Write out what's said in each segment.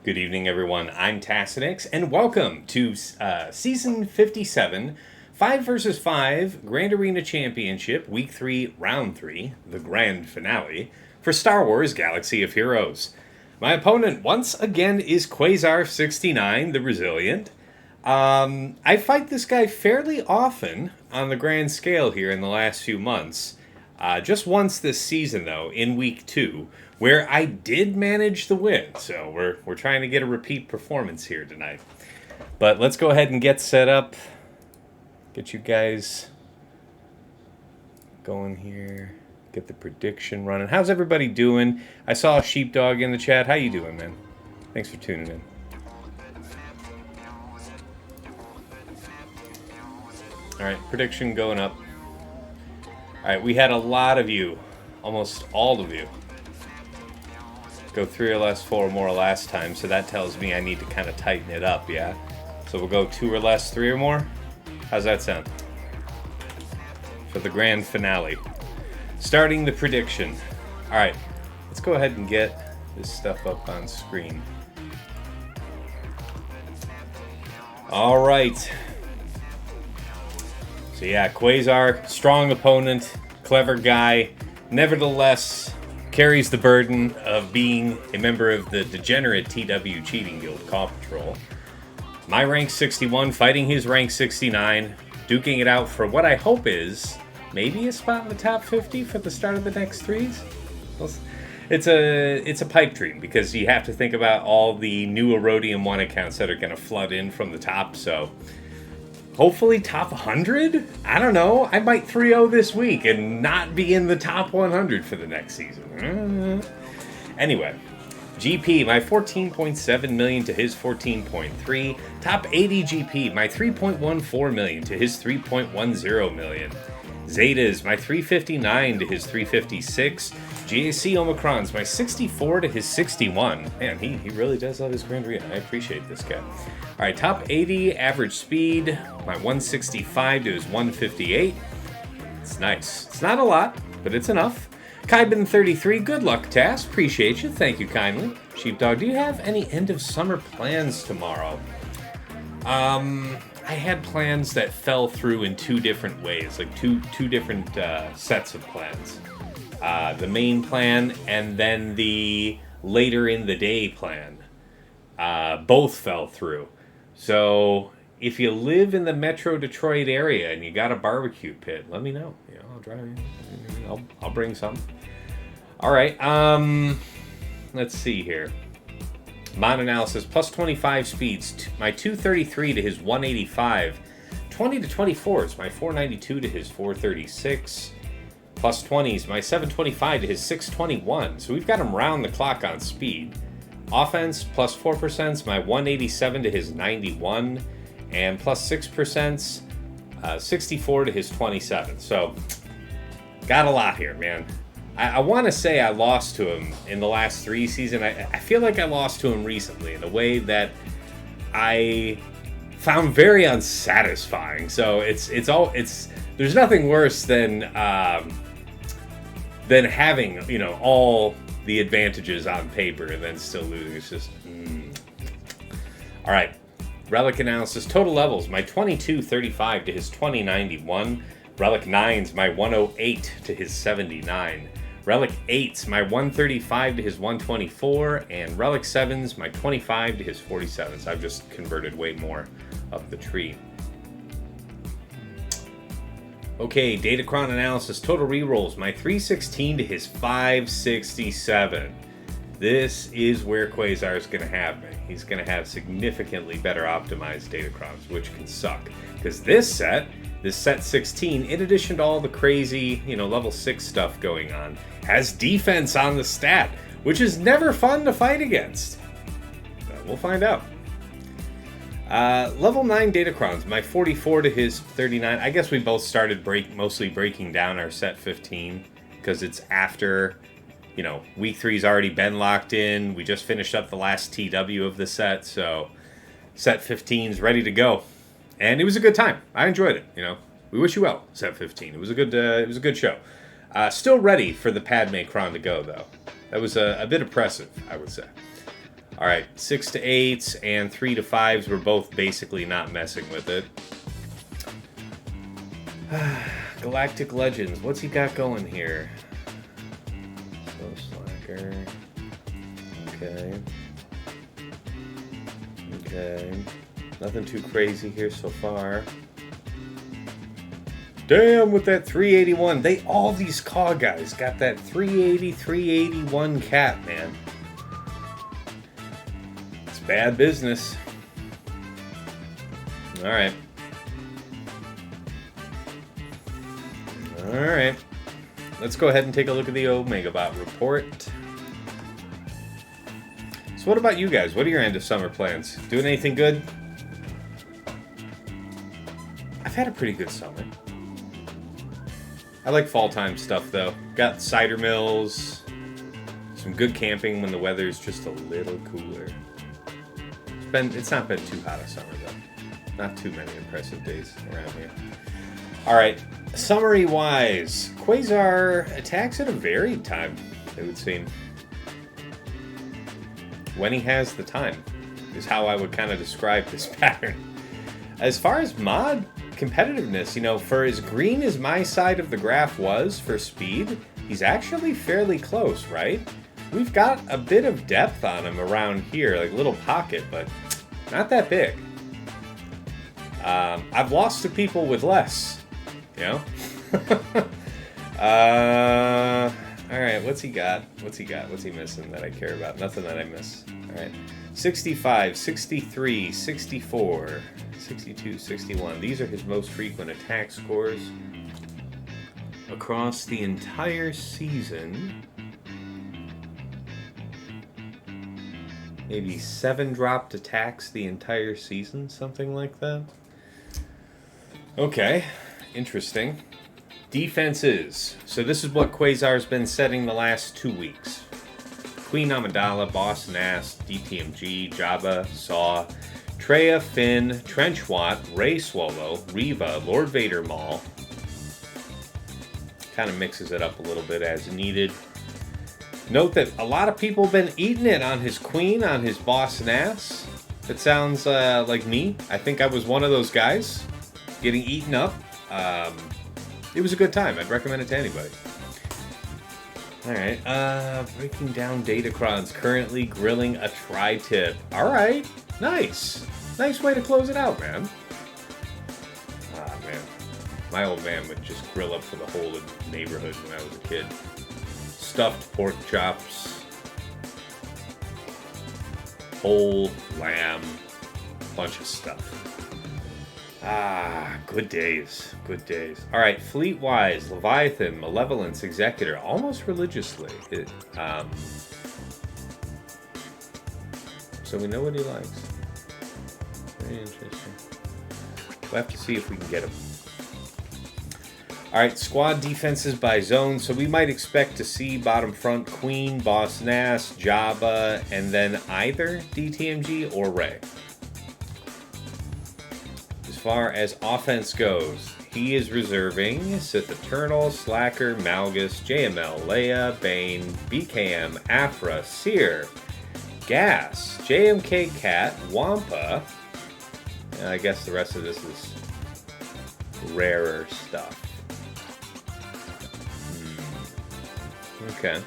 Good evening, everyone. I'm Tassinix, and welcome to Season 57, 5 vs. 5 Grand Arena Championship, Week 3, Round 3, the grand finale, for Star Wars Galaxy of Heroes. My opponent, once again, is Quasar69, the Resilient. I fight this guy fairly often on the grand scale here in the last few months. Just once this season, though, in Week 2, where I did manage the win. So we're trying to get a repeat performance here tonight. But let's go ahead and get set up. Get you guys going here. Get the prediction running. How's everybody doing? I saw a sheepdog in the chat. How you doing, man? Thanks for tuning in. All right, prediction going up. All right, we had a lot of you, almost all of you, go 3 or less, 4 or more last time, so that tells me I need to kind of tighten it up, yeah? So we'll go 2 or less, 3 or more? How's that sound? For the grand finale. Starting the prediction. All right, let's go ahead and get this stuff up on screen. All right. So yeah, Quasar, strong opponent, clever guy, nevertheless carries the burden of being a member of the degenerate TW Cheating Guild Paw Patrol. My rank 61 fighting his rank 69, duking it out for what I hope is maybe a spot in the top 50 for the start of the next threes. It's a pipe dream because you have to think about all the new Erodium 1 accounts that are going to flood in from the top, so hopefully top 100? I don't know. I might 3-0 this week and not be in the top 100 for the next season. Anyway, GP, my 14.7 million to his 14.3. Top 80 GP, my 3.14 million to his 3.10 million. Zetas, my 359 to his 356. GAC Omicrons, my 64 to his 61. Man, he really does love his Grand Arena. I appreciate this guy. All right, top 80 average speed, my 165 to his 158. It's nice. It's not a lot, but it's enough. Kybin 33, good luck, Tass. Appreciate you. Thank you kindly. Sheepdog, do you have any end of summer plans tomorrow? I had plans that fell through in 2 different ways, like two different sets of plans. The main plan and then the later in the day plan. Both fell through. So if you live in the Metro Detroit area and you got a barbecue pit, let me know. You know, I'll drive in. I'll bring some. All right. Let's see here. Mon analysis plus 25 speeds. My 233 to his 185. 20 to 24s. My 492 to his 436. Plus 20s. My 725 to his 621. So we've got him round the clock on speed. Offense, plus 4%, my 187 to his 91, and plus 6%, 64 to his 27. So, got a lot here, man. I want to say I lost to him in the last 3 seasons. I feel like I lost to him recently in a way that I found very unsatisfying. So there's nothing worse than having, you know, all the advantages on paper and then still losing. It's just All right, relic analysis. Total levels, my 2235 to his 2091. Relic 9s, my 108 to his 79. Relic 8s, my 135 to his 124. And Relic 7s, my 25 to his 47. So I've just converted way more of the tree. Okay, Datacron analysis, total rerolls, my 316 to his 567. This is where Quasar is going to have me. He's going to have significantly better optimized Datacrons, which can suck. Because this set 16, in addition to all the crazy, you know, level 6 stuff going on, has defense on the stat, which is never fun to fight against. But we'll find out. Level 9 Datacrons, my 44 to his 39. I guess we both started mostly breaking down our set 15 because it's after, you know, week 3's already been locked in. We just finished up the last TW of the set, so set 15's ready to go. And it was a good time. I enjoyed it, you know. We wish you well, set 15. It was a good show. Still ready for the Padme Cron to go, though. That was a bit oppressive, I would say. All right, 6 to 8s and 3 to 5s. We're both basically not messing with it. Galactic Legends. What's he got going here? Slow Slacker. Okay. Okay. Nothing too crazy here so far. Damn, with that 381. All these CAW guys got that 380, 381 cap, man. It's bad business. Alright. Alright. Let's go ahead and take a look at the Omegabot report. So what about you guys? What are your end of summer plans? Doing anything good? I've had a pretty good summer. I like fall time stuff though. Got cider mills, some good camping when the weather's just a little cooler. It's not been too hot a summer though. Not too many impressive days around here. Alright, summary wise, Quasar attacks at a varied time, it would seem. When he has the time is how I would kind of describe this pattern. As far as mod competitiveness, you know, for as green as my side of the graph was for speed, he's actually fairly close, right? We've got a bit of depth on him around here, like a little pocket, but not that big. I've lost to people with less, you know? Alright, what's he got? What's he got? What's he missing that I care about? Nothing that I miss. Alright. 65, 63, 64, 62, 61. These are his most frequent attack scores across the entire season. Maybe 7 dropped attacks the entire season, something like that. Okay, interesting. Defenses. So this is what Quasar's been setting the last 2 weeks. Queen Amidala, Boss Nass, DTMG, Jabba, Saw, Traya, Finn, Trenchwat, Ray Swallow, Reva, Lord Vader Maul. Kind of mixes it up a little bit as needed. Note that a lot of people have been eating it on his Queen, on his Boss Nass. It sounds like me. I think I was one of those guys getting eaten up. It was a good time. I'd recommend it to anybody. Alright, breaking down Datacrons. Currently grilling a tri-tip. Alright, nice. Nice way to close it out, man. Ah, man. My old man would just grill up for the whole neighborhood when I was a kid. Stuffed pork chops. Whole lamb. Bunch of stuff. Ah, good days. Good days. Alright, fleet-wise, Leviathan, Malevolence, Executor, almost religiously. So we know what he likes. Very interesting. We'll have to see if we can get him. Alright, squad defenses by zone. So we might expect to see bottom front Queen, Boss Nass, Jabba, and then either DTMG or Ray. As far as offense goes, he is reserving Sith Eternal, Slacker, Malgus, JML, Leia, Bane, BKM, Aphra, Seer, Gas, JMK Cat, Wampa, and I guess the rest of this is rarer stuff. Okay.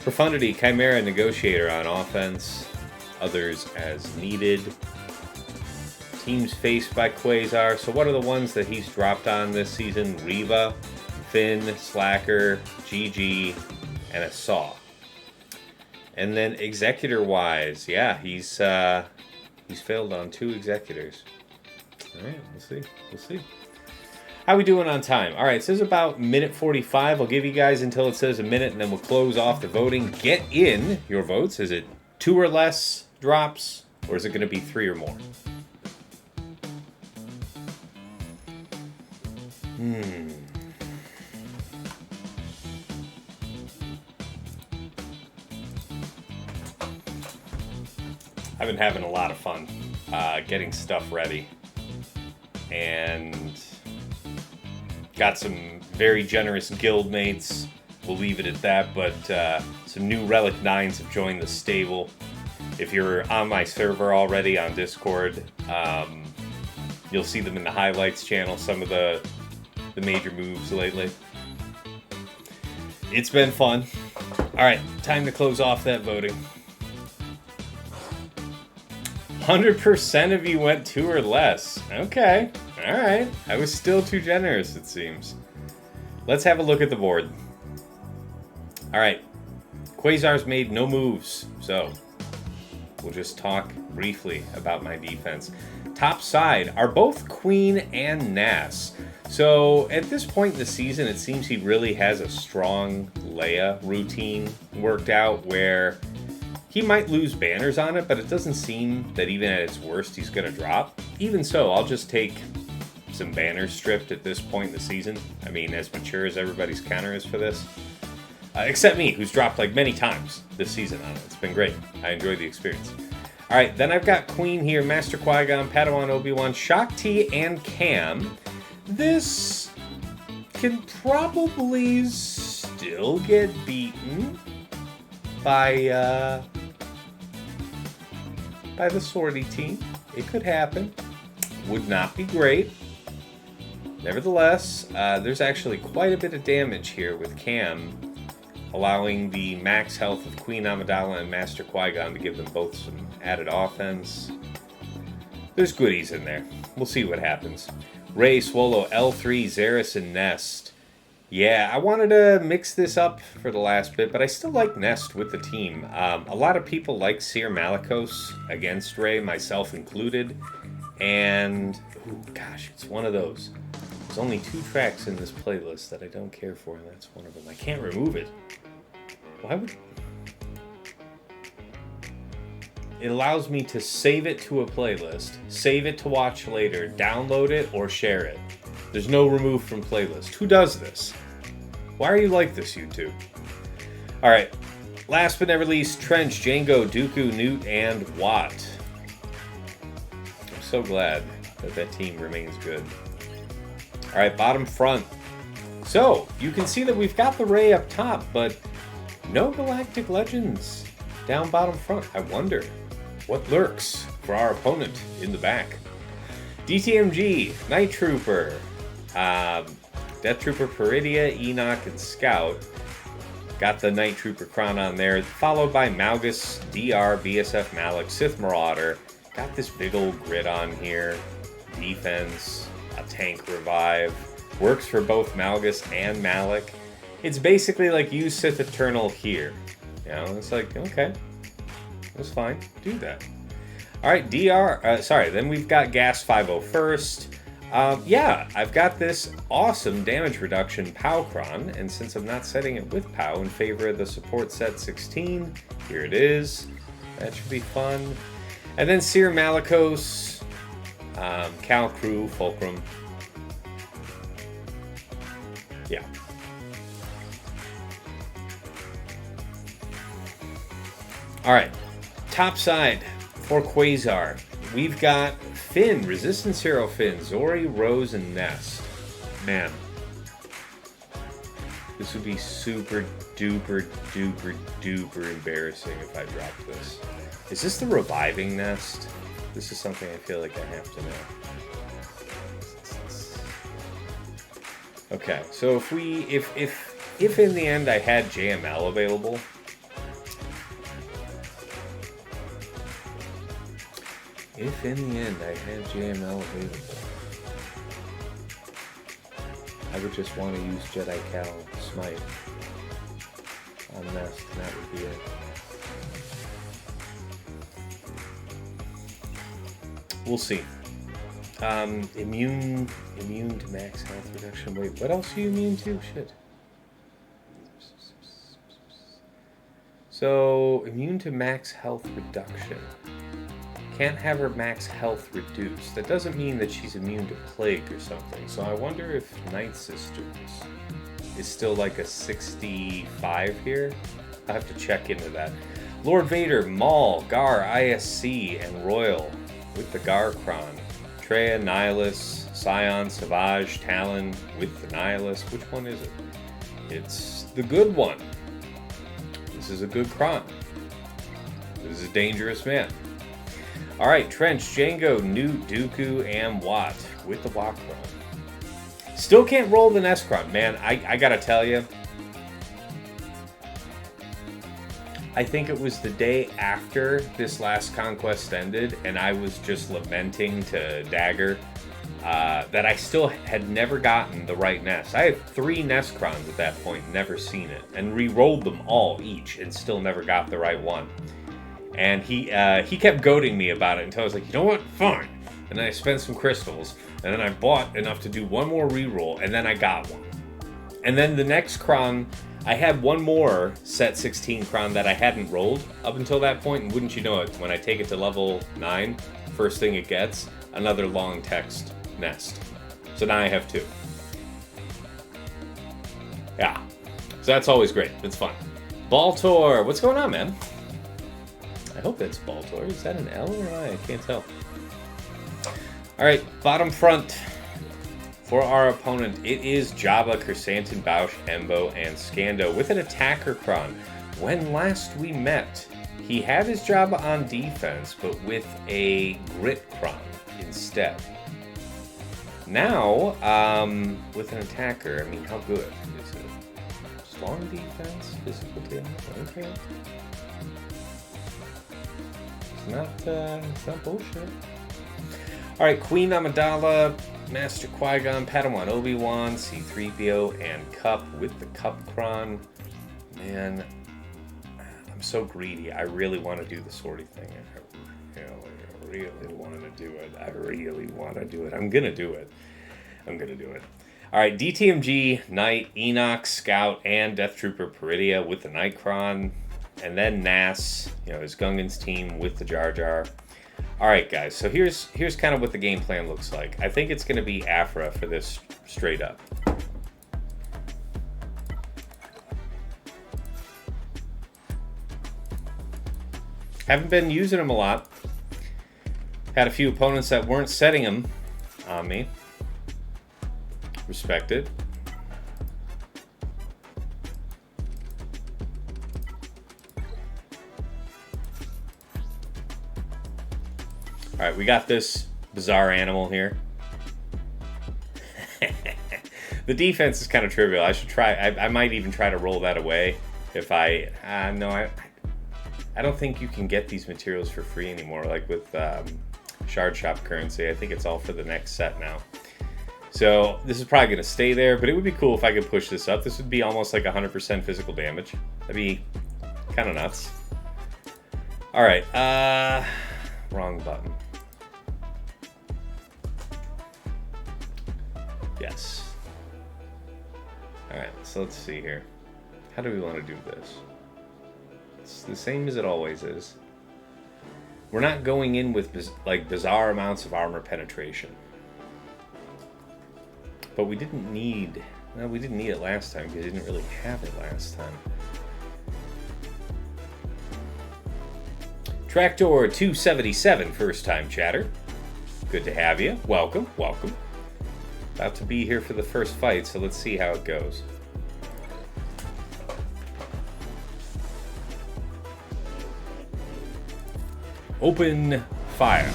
Profundity, Chimaera, Negotiator on offense, others as needed. Teams faced by Quasar. So what are the ones that he's dropped on this season? Reva, Finn, Slacker, GG, and a Saw. And then Executor-wise, yeah, he's failed on 2 Executors. All right, we'll see. We'll see. How we doing on time? All right, it says about minute 45. I'll give you guys until it says a minute, and then we'll close off the voting. Get in your votes. Is it 2 or less drops, or is it going to be 3 or more? I've been having a lot of fun getting stuff ready, and got some very generous guild mates. We'll leave it at that, but some new Relic 9s have joined the stable, If you're on my server already on Discord, you'll see them in the highlights channel, some of the major moves lately. It's been fun. Alright, time to close off that voting. 100% of you went 2 or less. Okay, alright. I was still too generous, it seems. Let's have a look at the board. Alright, Quasar's made no moves, so we'll just talk briefly about my defense. Top side are both Queen and Nass. So at this point in the season, it seems he really has a strong Leia routine worked out where he might lose banners on it, but it doesn't seem that even at its worst he's going to drop. Even so, I'll just take some banners stripped at this point in the season. I mean, as mature as everybody's counter is for this. Except me, who's dropped like many times this season on it. It's been great. I enjoyed the experience. Alright, then I've got Queen here, Master Qui-Gon, Padawan Obi-Wan, Shakti, and Cam. This can probably still get beaten by the sortie team. It could happen. Would not be great. Nevertheless, there's actually quite a bit of damage here with Cam, allowing the max health of Queen Amidala and Master Qui-Gon to give them both some added offense. There's goodies in there. We'll see what happens. Rey, Swallow, L3, Zaris, and Nest. Yeah, I wanted to mix this up for the last bit, but I still like Nest with the team. A lot of people like Seer Malicos against Rey, myself included. And, ooh, gosh, it's one of those. There's only 2 tracks in this playlist that I don't care for, and that's one of them. I can't remove it. Why would... It allows me to save it to a playlist, save it to watch later, download it, or share it. There's no remove from playlist. Who does this? Why are you like this, YouTube? Alright, last but never least, Trench, Django, Dooku, Newt, and Watt. I'm so glad that that team remains good. Alright, bottom front. So, you can see that we've got the Rey up top, but no Galactic Legends down bottom front. I wonder what lurks for our opponent in the back. DTMG, Night Trooper, Death Trooper, Peridia, Enoch, and Scout. Got the Night Trooper crown on there, followed by Malgus, DR, BSF Malik, Sith Marauder. Got this big old grid on here. Defense, a tank revive. Works for both Malgus and Malik. It's basically like use Sith Eternal here. You know, it's like, okay, that's fine, do that. Alright, then we've got Gas 501st. Yeah, I've got this awesome damage reduction Powcron, and since I'm not setting it with Pow in favor of the support set 16, here it is. That should be fun. And then Seer Malicos, Cal Crew, Fulcrum. Yeah. Alright, top side for Quasar. We've got Finn, Resistance Hero Finn, Zori, Rose, and Nest. Man, this would be super duper duper duper embarrassing if I dropped this. Is this the reviving Nest? This is something I feel like I have to know. Okay, so if in the end I had JML available, if in the end I had JML available, I would just want to use Jedi Cal Smite on Nest, and that would be it. We'll see. Immune to max health reduction. Wait, what else are you immune to? Shit. So, immune to max health reduction. Can't have her max health reduced. That doesn't mean that she's immune to plague or something. So I wonder if Night Sisters is still like a 65 here. I have to check into that. Lord Vader, Maul, Gar, ISC, and Royal with the Gar Kron. Traya, Nihilus, Scion, Savage, Talon with the Nihilus. Which one is it? It's the good one. This is a good Kron. This is a dangerous man. Alright, Trench, Django, Newt, Dooku, and Watt with the walk roll. Still can't roll the Nescron, man. I gotta tell you, I think it was the day after this last conquest ended, and I was just lamenting to Dagger that I still had never gotten the right nest. I had 3 Nescrons at that point, never seen it, and re-rolled them all each, and still never got the right one. And he kept goading me about it until I was like, you know what, fine. And then I spent some crystals, and then I bought enough to do one more re-roll, and then I got one. And then the next Cron, I had one more set 16 Cron that I hadn't rolled up until that point, and wouldn't you know it, when I take it to level 9, first thing it gets, another long text nest. So now I have 2. Yeah. So that's always great. It's fun. Baltor, what's going on, man? I hope that's Baltor. Is that an L or an I? I can't tell. Alright, bottom front. For our opponent, it is Jabba, Chrysanthemum, Bausch, Embo, and Scando with an attacker Cron. When last we met, he had his Jabba on defense, but with a grit Cron instead. Now, with an attacker, I mean, how good is it? Strong defense, physical damage, okay. It's not bullshit. Alright, Queen Amidala, Master Qui-Gon, Padawan Obi-Wan, C-3PO, and Cup with the Cup Cron. Man, I'm so greedy. I really want to do the sortie thing. I really want to do it. I really want to do it. I'm going to do it. Alright, DTMG, Knight, Enoch, Scout, and Death Trooper Peridia with the Night Cron. And then Nass, his Gungans team with the Jar Jar. Alright guys, so here's kind of what the game plan looks like. I think it's going to be Aphra for this straight up. Haven't been using him a lot. Had a few opponents that weren't setting him on me. Respected. Alright, we got this bizarre animal here. The defense is kind of trivial. I should try. I might even try to roll that away if I... no, I don't think you can get these materials for free anymore, like with Shard Shop currency. I think it's all for the next set now. So this is probably going to stay there, but it would be cool if I could push this up. This would be almost like 100% physical damage. That'd be kind of nuts. Alright, wrong button. Yes. Alright, so let's see here. How do we want to do this? It's the same as it always is. We're not going in with bizarre amounts of armor penetration. But we didn't need... Well, we didn't need it last time because we didn't really have it last time. Tractor 277, first time chatter. Good to have you. Welcome, welcome. About to be here for the first fight, so let's see how it goes. Open fire.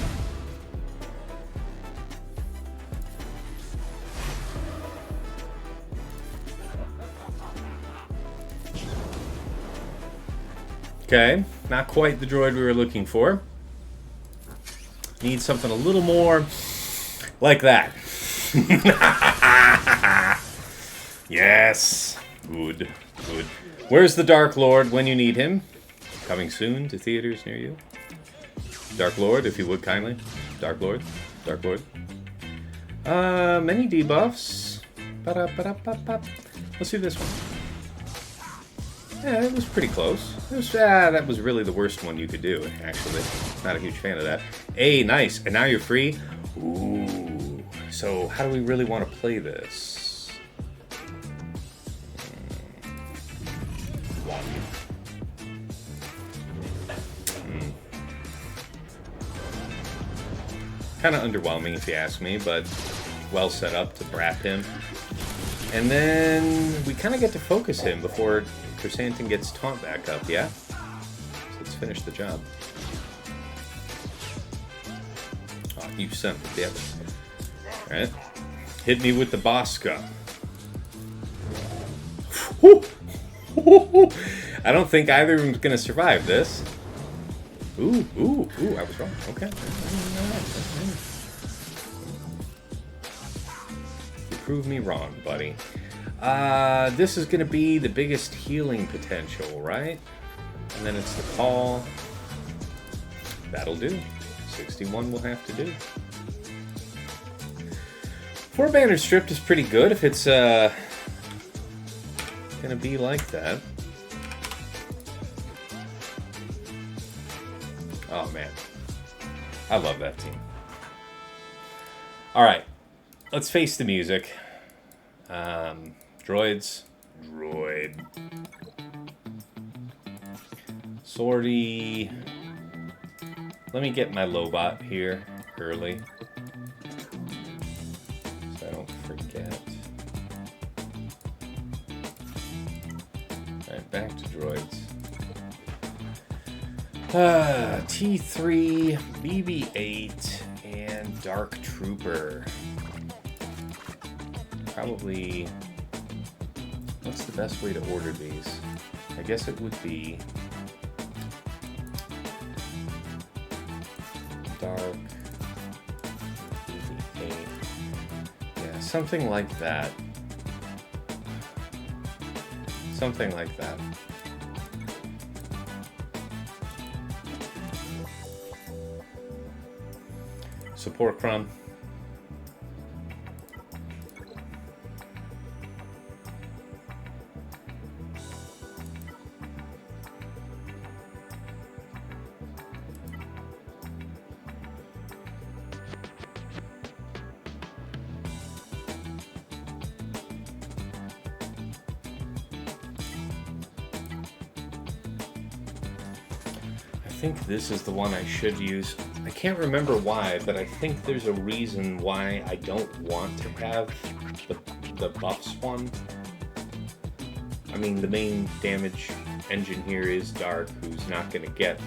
Okay, not quite the droid we were looking for. Need something a little more like that. Yes. Good, good. Where's the Dark Lord when you need him? Coming soon to theaters near you. Dark Lord, if you would kindly. Dark Lord. Dark Lord. Many debuffs. Let's do this one. Yeah, it was pretty close. It was, that was really the worst one you could do, actually. Not a huge fan of that. Hey, nice. And now you're free? Ooh. So, how do we really want to play this? Kind of underwhelming, if you ask me, but well set up to brap him. And then we kind of get to focus him before Chrysanthemum gets taunt back up, yeah? So let's finish the job. Oh, you son of a bitch. Alright. Hit me with the Bosca. I don't think either of them's gonna survive this. Ooh, I was wrong. Okay. You proved me wrong, buddy. This is gonna be the biggest healing potential, right? And then it's the call. That'll do. 61 will have to do. 4 banner stripped is pretty good if it's gonna be like that. Oh man, I love that team. All right, let's face the music. Droid. Sortie. Let me get my Lobot here early, so I don't forget. Alright, back to droids. T3, BB-8, and Dark Trooper. Probably, what's the best way to order these? I guess it would be Dark, BB-8. Yeah, something like that. Something like that. Support crumb. I think this is the one I should use. I can't remember why, but I think there's a reason why I don't want to have the buffs one. I mean, the main damage engine here is Dark, who's not going to get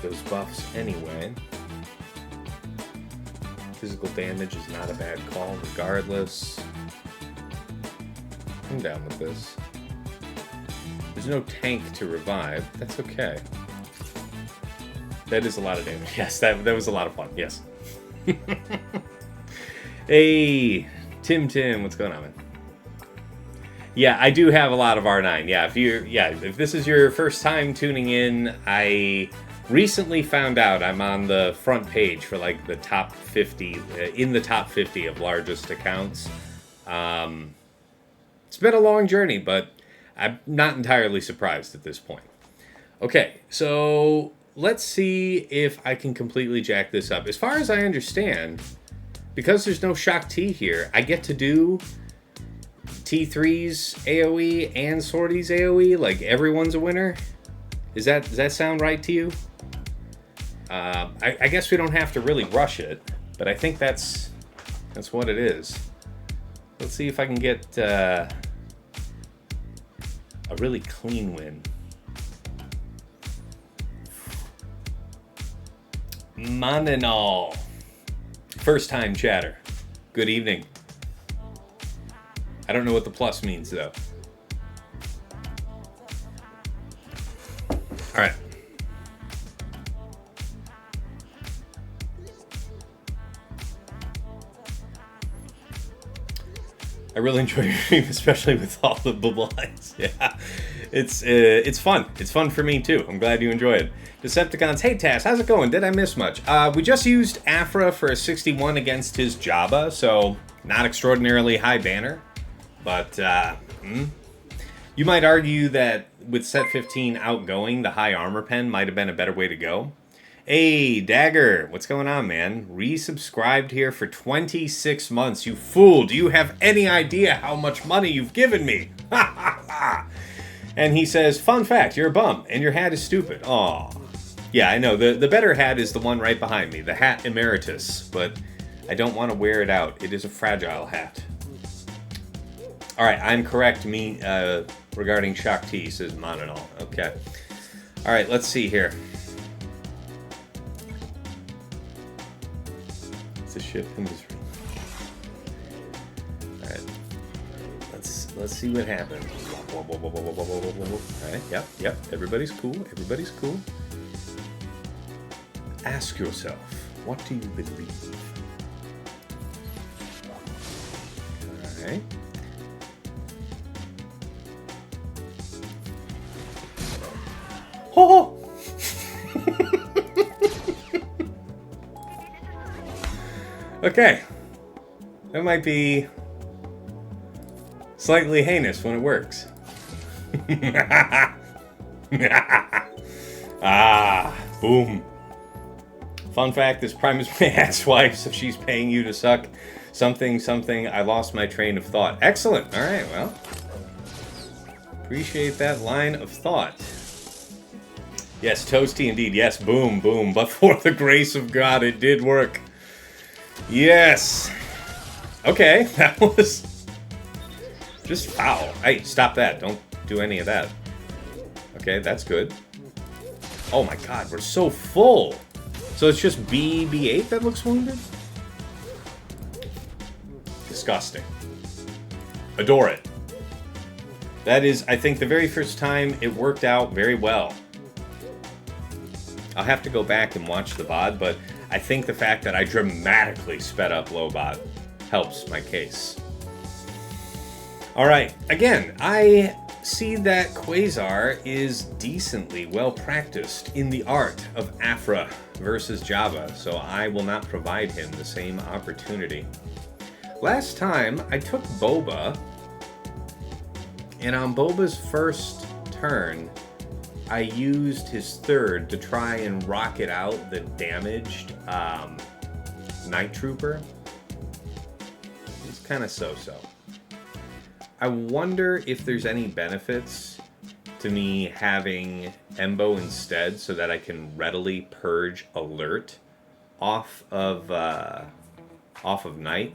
those buffs anyway. Physical damage is not a bad call regardless. I'm down with this. There's no tank to revive. That's okay. That is a lot of damage. Yes, that was a lot of fun. Yes. Hey, Tim, what's going on, man? Yeah, I do have a lot of R9. Yeah, if this is your first time tuning in, I recently found out I'm on the front page for like the top 50, in the top 50 of largest accounts. It's been a long journey, but I'm not entirely surprised at this point. Okay, so let's see if I can completely jack this up. As far as I understand, because there's no Shock T here, I get to do T3's AoE and Sortie's AoE, like everyone's a winner. Does that sound right to you? I guess we don't have to really rush it, but I think that's what it is. Let's see if I can get a really clean win. Mananal. First time chatter. Good evening. I don't know what the plus means though. Alright. I really enjoy your stream, especially with all the bubble lights. Yeah, it's fun. It's fun for me too. I'm glad you enjoy it. Decepticons, hey Tass, how's it going? Did I miss much? We just used Aphra for a 61 against his Jabba, so not extraordinarily high banner. But you might argue that with set 15 outgoing, the high armor pen might have been a better way to go. Hey, Dagger, what's going on, man? Resubscribed here for 26 months. You fool, do you have any idea how much money you've given me? Ha ha ha! And he says, fun fact, you're a bum, and your hat is stupid. Aw. Yeah, I know, the better hat is the one right behind me, the hat emeritus, but I don't want to wear it out. It is a fragile hat. Alright, I'm correct, regarding Shock T, says Mononol. Okay. Alright, let's see here. It's a ship in this room. Alright. Let's see what happens. Alright, yep. Everybody's cool. Everybody's cool. Ask yourself, what do you believe? Alright. Oh! Okay. That might be slightly heinous when it works. Ah, boom. Fun fact, this Prime is my ex-wife, so she's paying you to suck something. I lost my train of thought. Excellent. All right, well. Appreciate that line of thought. Yes, toasty indeed. Yes, boom. But for the grace of God, it did work. Yes. Okay, that was just foul. Hey, stop that. Don't do any of that. Okay, that's good. Oh my God, we're so full. So it's just BB8 that looks wounded? Disgusting. Adore it. That is, I think, the very first time it worked out very well. I'll have to go back and watch the VOD, but I think the fact that I dramatically sped up Lobot helps my case. Alright, again, I see that Quasar is decently well practiced in the art of Aphra versus Jabba, so I will not provide him the same opportunity. Last time, I took Boba, and on Boba's first turn, I used his third to try and rocket out the damaged Night Trooper. It's kind of so-so. I wonder if there's any benefits to me having Embo instead so that I can readily purge alert off of Night.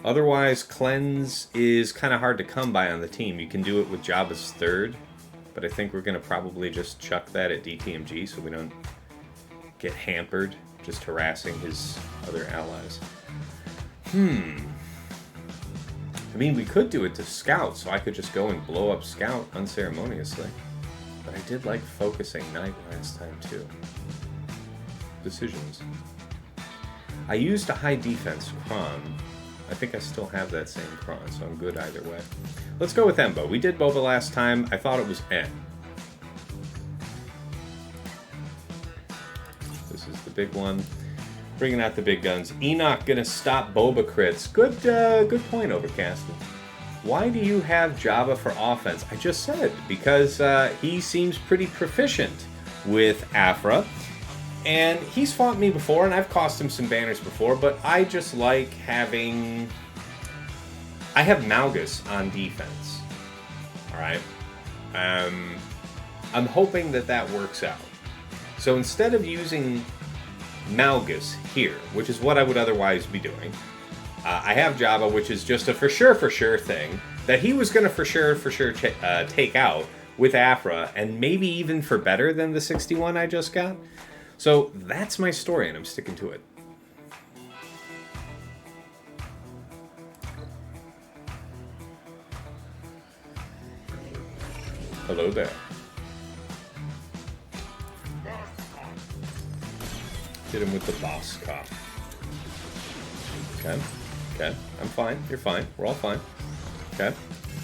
Otherwise, Cleanse is kind of hard to come by on the team. You can do it with Jabba's third, but I think we're going to probably just chuck that at DTMG so we don't get hampered just harassing his other allies. I mean, we could do it to Scout, so I could just go and blow up Scout unceremoniously. But I did like focusing Night last time, too. Decisions. I used a high defense Kron. I think I still have that same Kron, so I'm good either way. Let's go with Embo. We did Boba last time. I thought it was N. This is the big one. Bringing out the big guns. Enoch gonna stop Boba crits. Good point, Overcasted. Why do you have Jabba for offense? I just said, because he seems pretty proficient with Aphra. And he's fought me before, and I've cost him some banners before, but I just like having... I have Malgus on defense. Alright? I'm hoping that that works out. So instead of using Malgus here, which is what I would otherwise be doing, I have Jabba, which is just a for sure thing that he was going to for sure take out with Aphra, and maybe even for better than the 61 I just got. So that's my story, and I'm sticking to it. Hello there. Hit him with the boss cop. Okay. I'm fine. You're fine. We're all fine. Okay.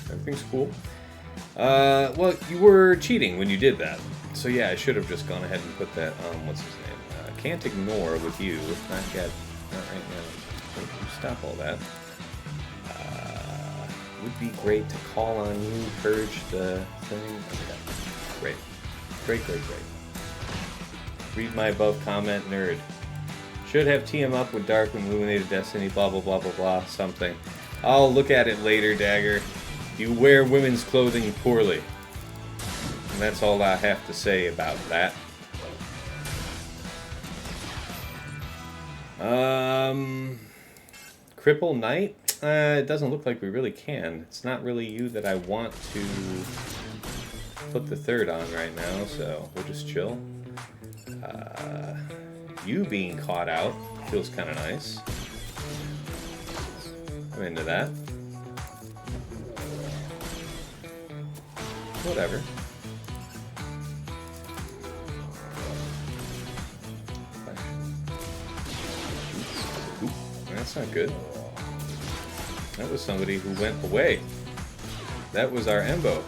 Everything's cool. Well, you were cheating when you did that. So yeah, I should have just gone ahead and put that on, what's his name? Can't ignore with you. Not yet. Not right now. Stop all that. Would be great to call on you, purge the thing. Okay. Great. Read my above comment, nerd. Should have TM up with Dark when Illuminated Destiny, blah, blah, blah, blah, blah, something. I'll look at it later, Dagger. You wear women's clothing poorly. And that's all I have to say about that. Cripple Knight? It doesn't look like we really can. It's not really you that I want to put the third on right now, so we'll just chill. You being caught out feels kind of nice. I'm into that. Whatever. Oop, that's not good. That was somebody who went away. That was our Embo.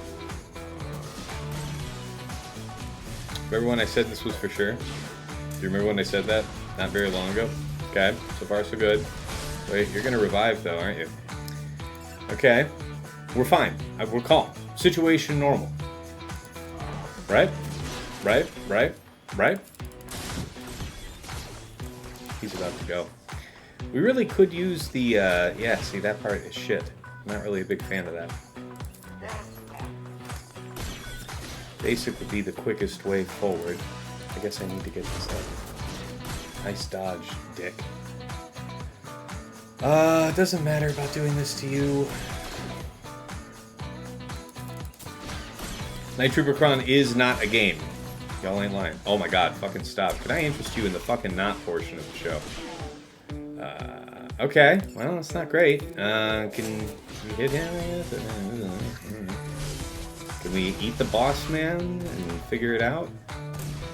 Remember when I said this was for sure? Do you remember when I said that? Not very long ago? Okay, so far so good. Wait, you're gonna revive though, aren't you? Okay, we're fine. We're calm. Situation normal. Right? Right? Right? Right? He's about to go. We really could use the, yeah, see, that part is shit. I'm not really a big fan of that. Basic would be the quickest way forward. I guess I need to get this up. Nice dodge, dick. It doesn't matter about doing this to you. Night Trooper Kron is not a game. Y'all ain't lying. Oh my god, fucking stop. Can I interest you in the fucking not portion of the show? Okay, well, that's not great. Can we hit him? Can we eat the boss man and figure it out?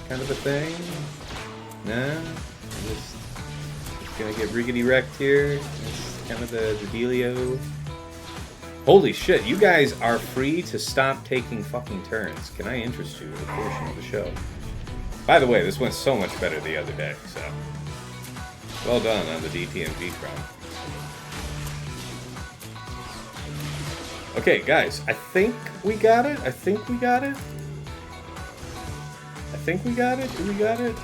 Kind of a thing? Nah? Just gonna get riggedy wrecked here. That's kind of the dealio. Holy shit, you guys are free to stop taking fucking turns. Can I interest you in a portion of the show? By the way, this went so much better the other day, so... Well done on the DTMG front. Okay, guys, I think we got it. I think we got it. I think we got it. Do we got it?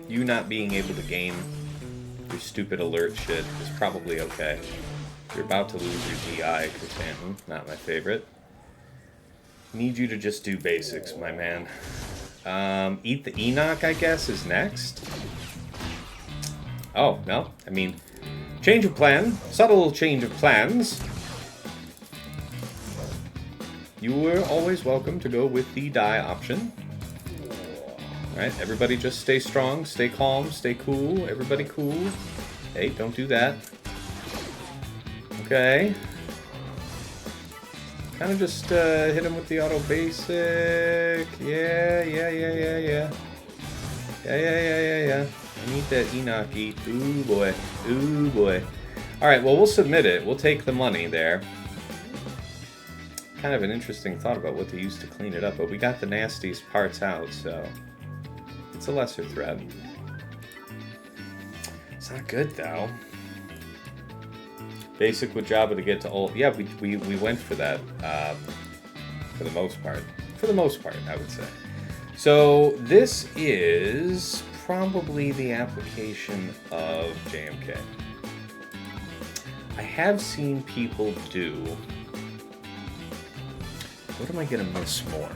You not being able to game your stupid alert shit is probably okay. You're about to lose your DI, Chrysanthemum. Not my favorite. Need you to just do basics, my man. Eat the Enoch, I guess, is next. Oh, no. I mean, change of plan. Subtle change of plans. You were always welcome to go with the die option. Alright, everybody just stay strong, stay calm, stay cool. Everybody cool. Hey, don't do that. Okay. Kind of just hit him with the auto basic. Yeah. Yeah. I need that Enoch eat. Ooh boy. Ooh boy. Alright, well, we'll submit it. We'll take the money there. Kind of an interesting thought about what to use to clean it up, but we got the nastiest parts out, so it's a lesser threat. It's not good, though. Basic with Jabba to get to ult. Yeah, we went for that, for the most part. For the most part, I would say. So, this is probably the application of JMK. I have seen people do... What am I going to miss more?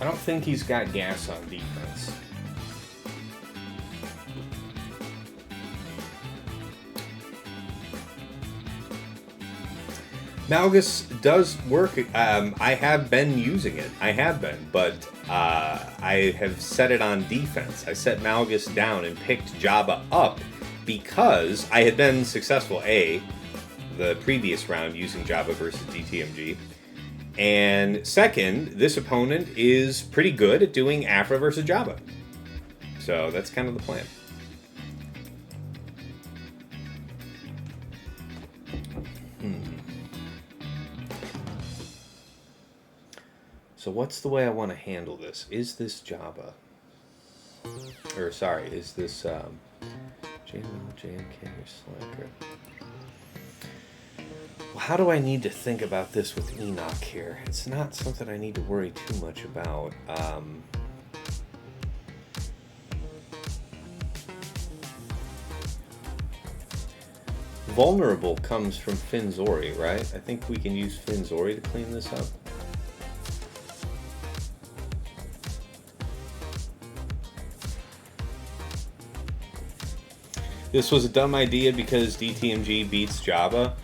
I don't think he's got gas on defense. Malgus does work. I have been using it. I have been, but I have set it on defense. I set Malgus down and picked Jabba up because I had been successful, the previous round using Jabba versus DTMG. And second, this opponent is pretty good at doing Aphra versus Jabba. So that's kind of the plan. So what's the way I want to handle this? Is this Jabba? Or sorry, is this JMK or Slacker? Well, how do I need to think about this with Enoch here? It's not something I need to worry too much about. Vulnerable comes from Finzori, right? I think we can use Finzori to clean this up. this was a dumb idea because DTMG beats Jabba.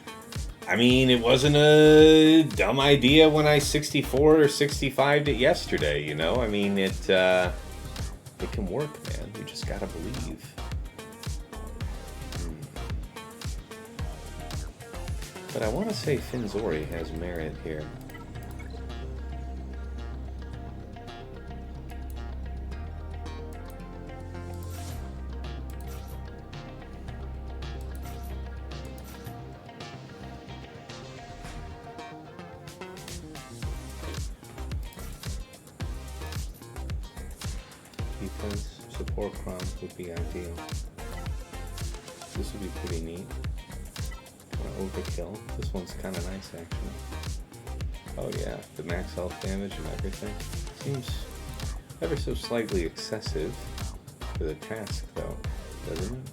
I mean, it wasn't a dumb idea when I 64 or 65'd it yesterday, you know? I mean, it can work, man. You just gotta believe. But I want to say Finzori has merit here. Defense support prompt would be ideal. This would be pretty neat. Overkill. This one's kind of nice, actually. Oh yeah, the max health damage and everything. Seems ever so slightly excessive for the task, though, doesn't it?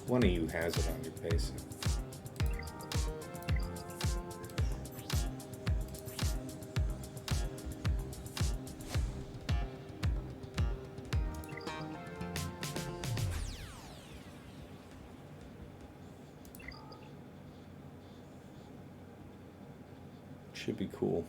One of you has it on your pacing. Should be cool.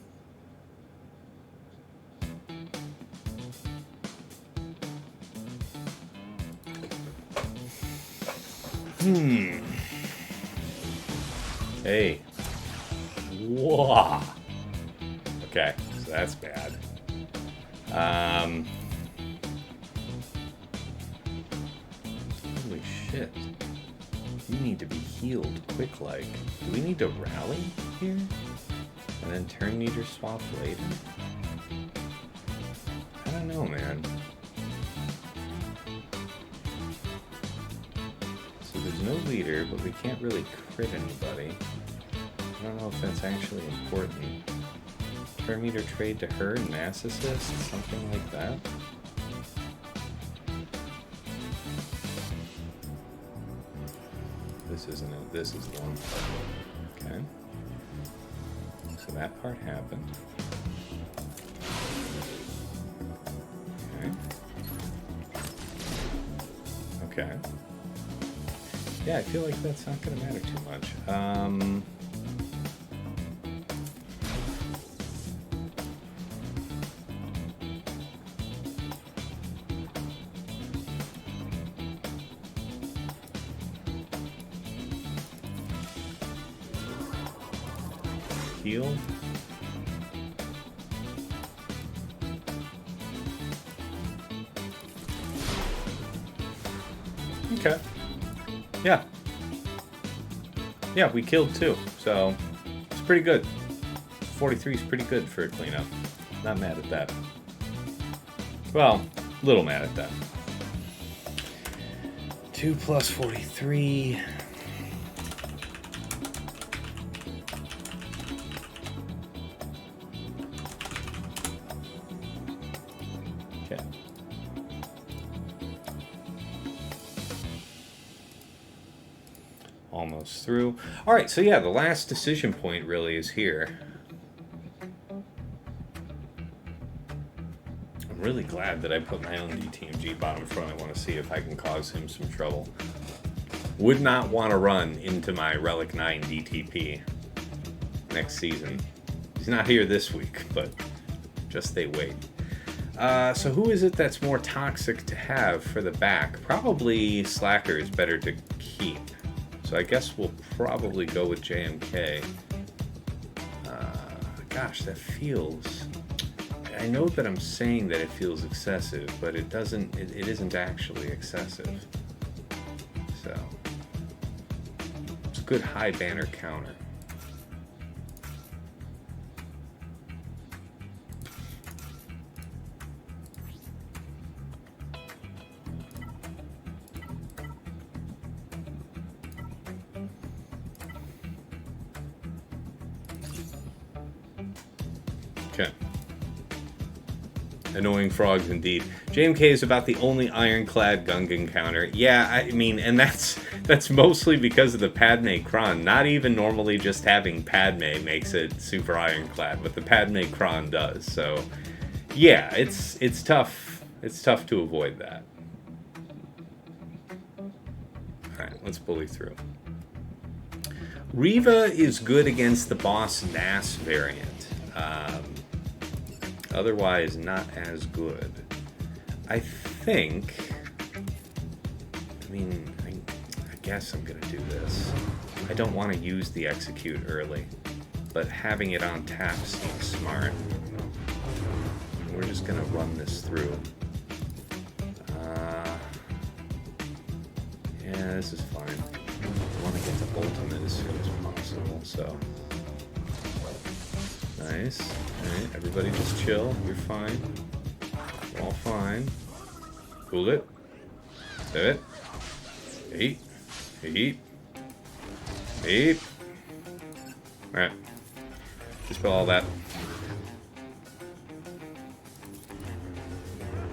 Hey. Whoa. Okay, so that's bad. Holy shit. You need to be healed quick like. Do we need to rally here? And then turn meter swap later? I don't know, man. So there's no leader, but we can't really crit anybody. I don't know if that's actually important. Turn meter trade to her, mass assist, something like that. This isn't it. This is the one. Okay. So that part happened. Okay. Okay. Yeah, I feel like that's not going to matter too much. Heal. Okay. Yeah. Yeah, we killed two, so it's pretty good. 43 is pretty good for a cleanup. Not mad at that. Well, a little mad at that. 2 plus 43. Okay. Almost through. All right, so yeah, the last decision point really is here. I'm really glad that I put my own DTMG bottom front. I want to see if I can cause him some trouble. Would not want to run into my Relic 9 DTP next season. He's not here this week, but just they wait. So who is it that's more toxic to have for the back? Probably Slacker is better to keep. So I guess we'll probably go with JMK. Gosh, that feels... I know that I'm saying that it feels excessive, but it doesn't... It isn't actually excessive. So... it's a good high banner counter. Okay. Annoying frogs indeed. JMK is about the only ironclad Gungan counter. Yeah, I mean, and that's mostly because of the Padme Kron. Not even normally just having Padme makes it super ironclad, but the Padme Kron does. So, yeah, it's tough. It's tough to avoid that. All right, let's bully through. Reva is good against the Boss Nass variant. Otherwise, not as good. I think... I guess I'm going to do this. I don't want to use the Execute early, but having it on tap seems smart. We're just going to run this through. Yeah, this is fine. I want to get to ultimate as soon as possible, so... Nice. Alright, everybody just chill. You're fine. We're all fine. Cool it. Set it. Heat. Alright. Dispel all that.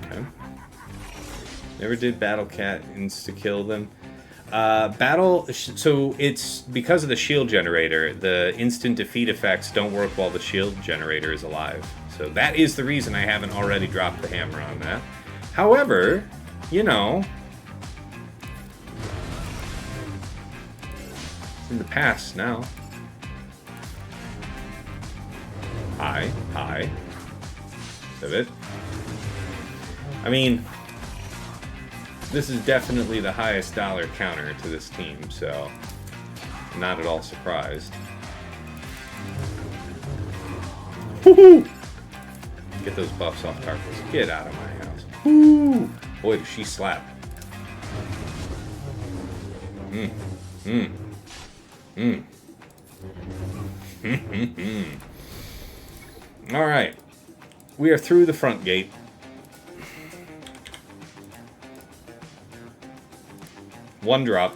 Okay. Never did Battle Cat insta-kill them. So it's because of the shield generator, the instant defeat effects don't work while the shield generator is alive. So that is the reason I haven't already dropped the hammer on that. However, you know, it's in the past now. Hi. Pivot. I mean, this is definitely the highest dollar counter to this team, so not at all surprised. Woohoo! Get those buffs off Tarkus. Get out of my house. Woo! Boy, does she slap. Alright. We are through the front gate. One drop.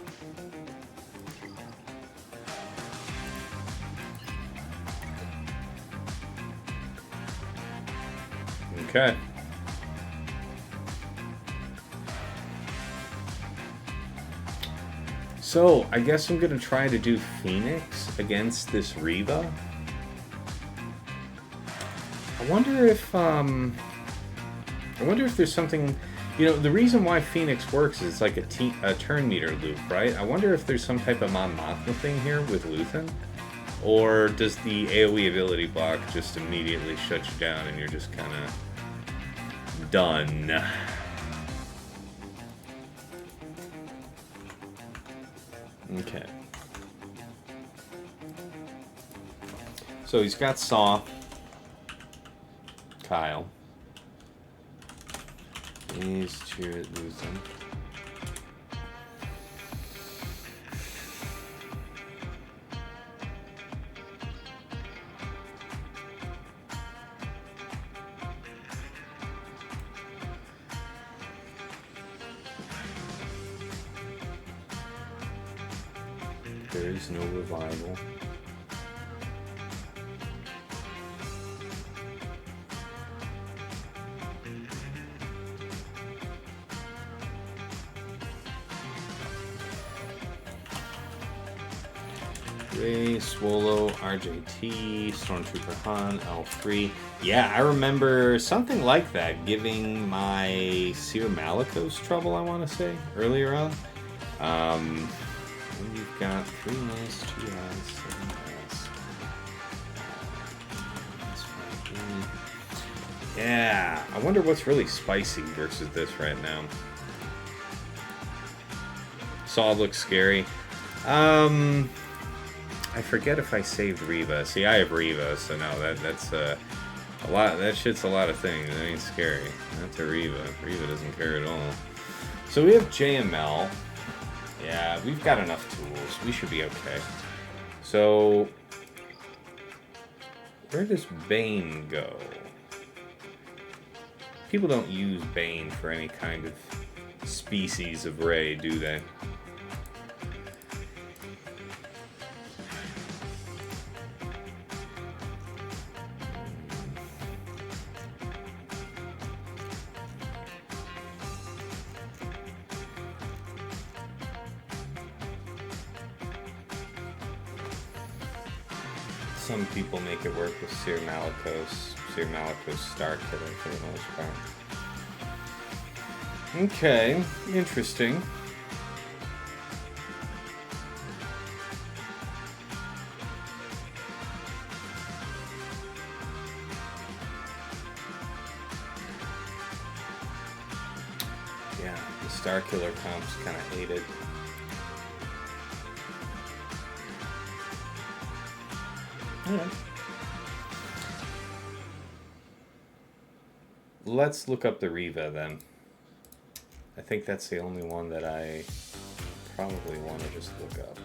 Okay. So, I guess I'm going to try to do Phoenix against this Reva. I wonder if there's something... You know, the reason why Phoenix works is it's like a turn meter loop, right? I wonder if there's some type of Mon Mothma thing here with Luthen? Or does the AoE ability block just immediately shut you down and you're just kind of done? Okay. So he's got Saw, Kyle. He's cheer at Luthen. There is no revival. Ray, Swallow, RJT, Stormtrooper Han, L3. Yeah, I remember something like that, giving my Seer Malicos trouble, I want to say, earlier on. You've got 3 nice, 2 eyes, 7 eyes. Yeah, I wonder what's really spicy versus this right now. Saw looks scary. I forget if I saved Reva. See, I have Reva, so no, that's a lot. That shit's a lot of things. That ain't scary. That's a Reva. Reva doesn't care at all. So we have JML. Yeah, we've got enough tools. We should be okay. So, where does Bane go? People don't use Bane for any kind of species of Ray, do they? Some people make it work with Seer Malicos. Seer Malicos Star Killer for the most part. Okay, interesting. Yeah, the Star Killer comp's kind of hated. Alright. Let's look up the Riva then. I think that's the only one that I probably want to just look up.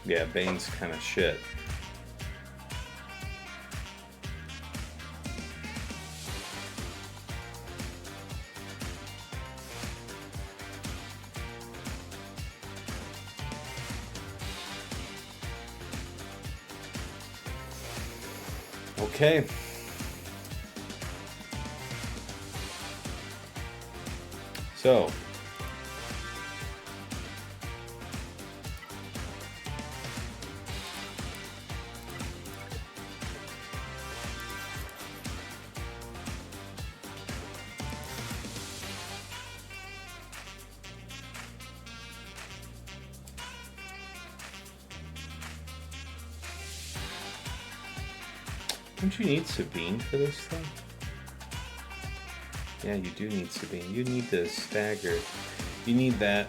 Yeah, Bane's kind of shit. Okay. So, don't you need Sabine for this thing? Yeah, you do need Sabine. You need the stagger. You need that.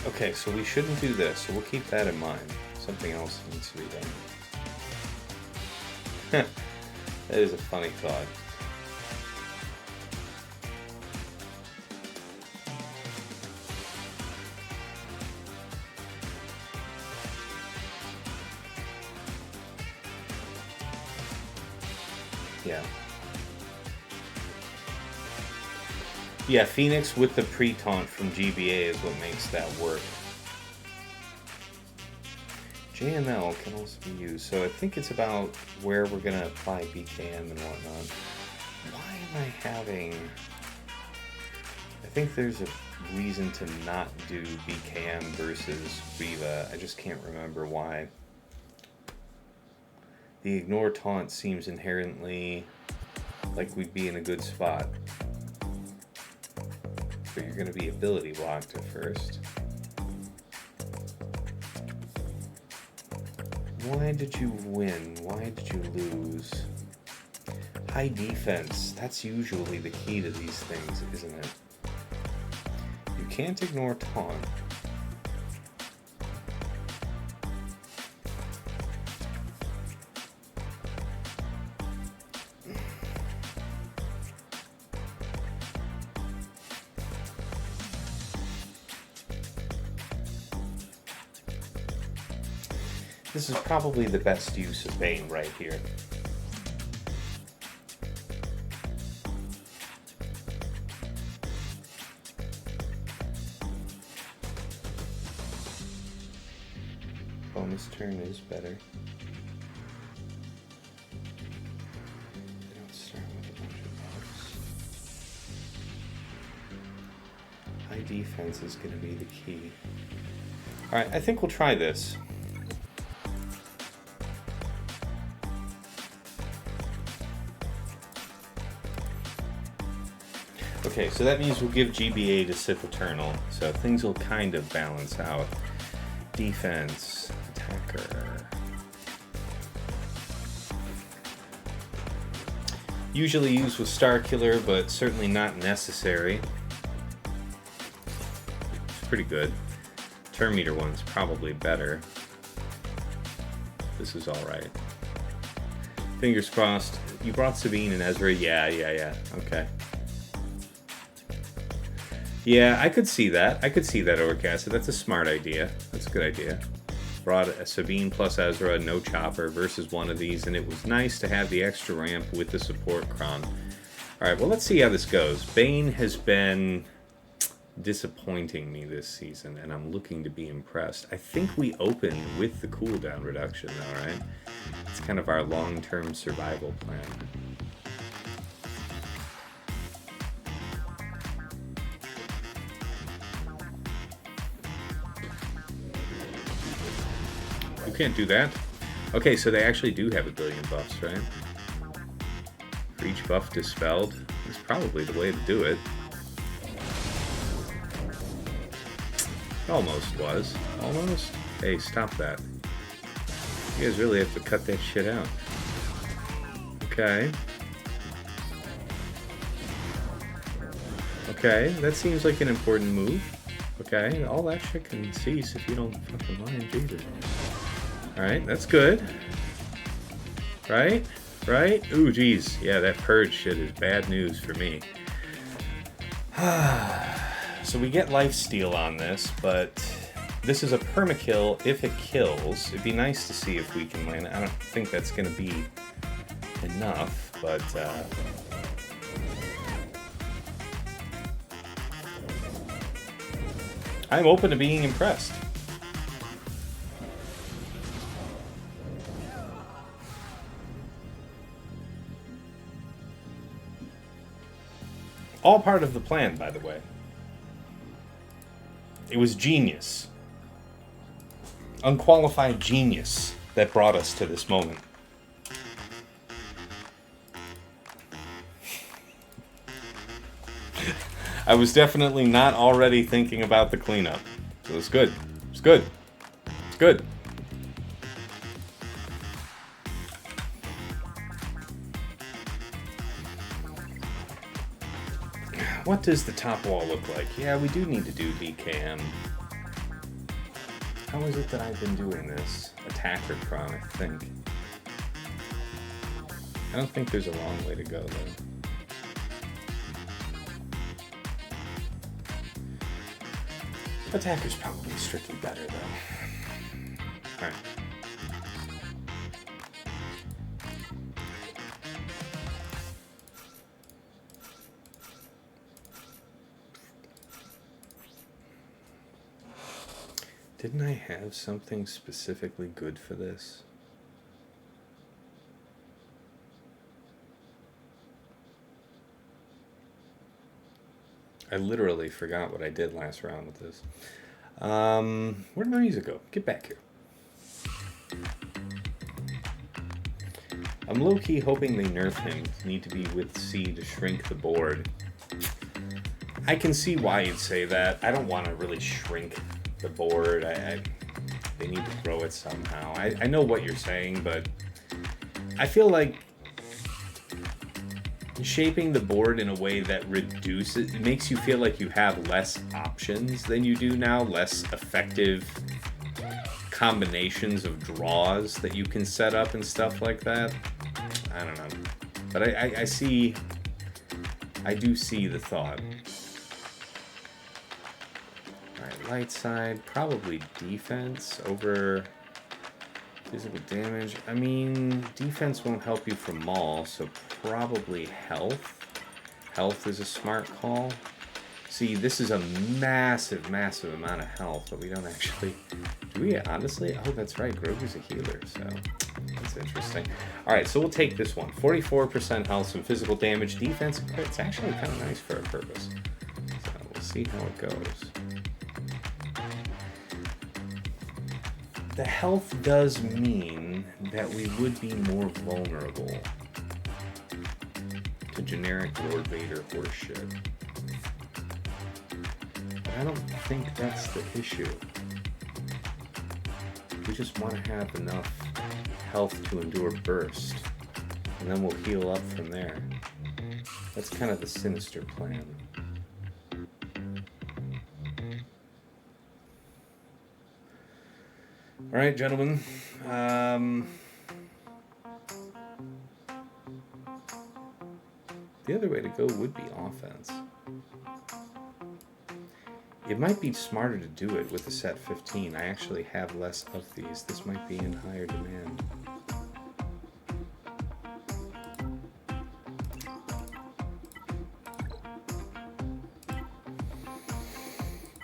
Okay, so we shouldn't do this, so we'll keep that in mind. Something else needs to be done. That is a funny thought. Yeah. Yeah, Phoenix with the pre-taunt from GBA is what makes that work. JML can also be used, so I think it's about where we're going to apply BKM and whatnot. Why am I having... I think there's a reason to not do BKM versus Riva. I just can't remember why. The ignore taunt seems inherently like we'd be in a good spot. But you're going to be ability blocked at first. Why did you win? Why did you lose? High defense. That's usually the key to these things, isn't it? You can't ignore taunt. This is probably the best use of Bane right here. Bonus turn is better. They don't start with a bunch of bugs. High defense is going to be the key. Alright, I think we'll try this. Okay, so that means we'll give GBA to Sith Eternal, so things will kind of balance out. Defense, attacker. Usually used with Star Killer, but certainly not necessary. It's pretty good. Turn meter one's probably better. This is alright. Fingers crossed. You brought Sabine and Ezra? Yeah. Okay. Yeah, I could see that. I could see that overcasted. That's a smart idea. That's a good idea. Brought a Sabine plus Ezra, no chopper versus one of these, and it was nice to have the extra ramp with the support cron. Alright, well, let's see how this goes. Bane has been disappointing me this season, and I'm looking to be impressed. I think we open with the cooldown reduction, though, right? It's kind of our long-term survival plan. You can't do that. Okay, so they actually do have a billion buffs, right? For each buff dispelled is probably the way to do it. Almost was. Almost. Hey, stop that. You guys really have to cut that shit out. Okay. Okay, that seems like an important move. Okay, all that shit can cease if you don't fucking mind, Jesus. Alright, that's good. Right? Right? Ooh, geez. Yeah, that purge shit is bad news for me. So we get lifesteal on this, but this is a permakill if it kills. It'd be nice to see if we can land it. I don't think that's going to be enough, but... I'm open to being impressed. All part of the plan, by the way. It was genius. Unqualified genius that brought us to this moment. I was definitely not already thinking about the cleanup. So it's good. It's good. It's good. What does the top wall look like? Yeah, we do need to do DKM. How is it that I've been doing this? Attacker Cron, I think. I don't think there's a long way to go, though. Attacker's probably strictly better, though. Alright. Didn't I have something specifically good for this? I literally forgot what I did last round with this. Where did my music go? Get back here. I'm low-key hoping they nerf him. Need to be with C to shrink the board. I can see why you'd say that. I don't want to really shrink the board. They need to grow it somehow. I know what you're saying, but I feel like shaping the board in a way that reduces, it makes you feel like you have less options than you do now, less effective combinations of draws that you can set up and stuff like that. I don't know. But I do see the thought. Alright, light side, probably defense over physical damage. I mean, defense won't help you from Maul, so probably health. Health is a smart call. See, this is a massive, massive amount of health, but we don't actually... Do we honestly? Oh, that's right. Grogu's a healer, so that's interesting. Alright, so we'll take this one. 44% health, some physical damage. Defense, it's actually kind of nice for a purpose. So we'll see how it goes. The health does mean that we would be more vulnerable to generic Lord Vader horseshit. But I don't think that's the issue. We just want to have enough health to endure burst, and then we'll heal up from there. That's kind of the sinister plan. Alright, gentlemen. The other way to go would be offense. It might be smarter to do it with the set 15. I actually have less of these. This might be in higher demand.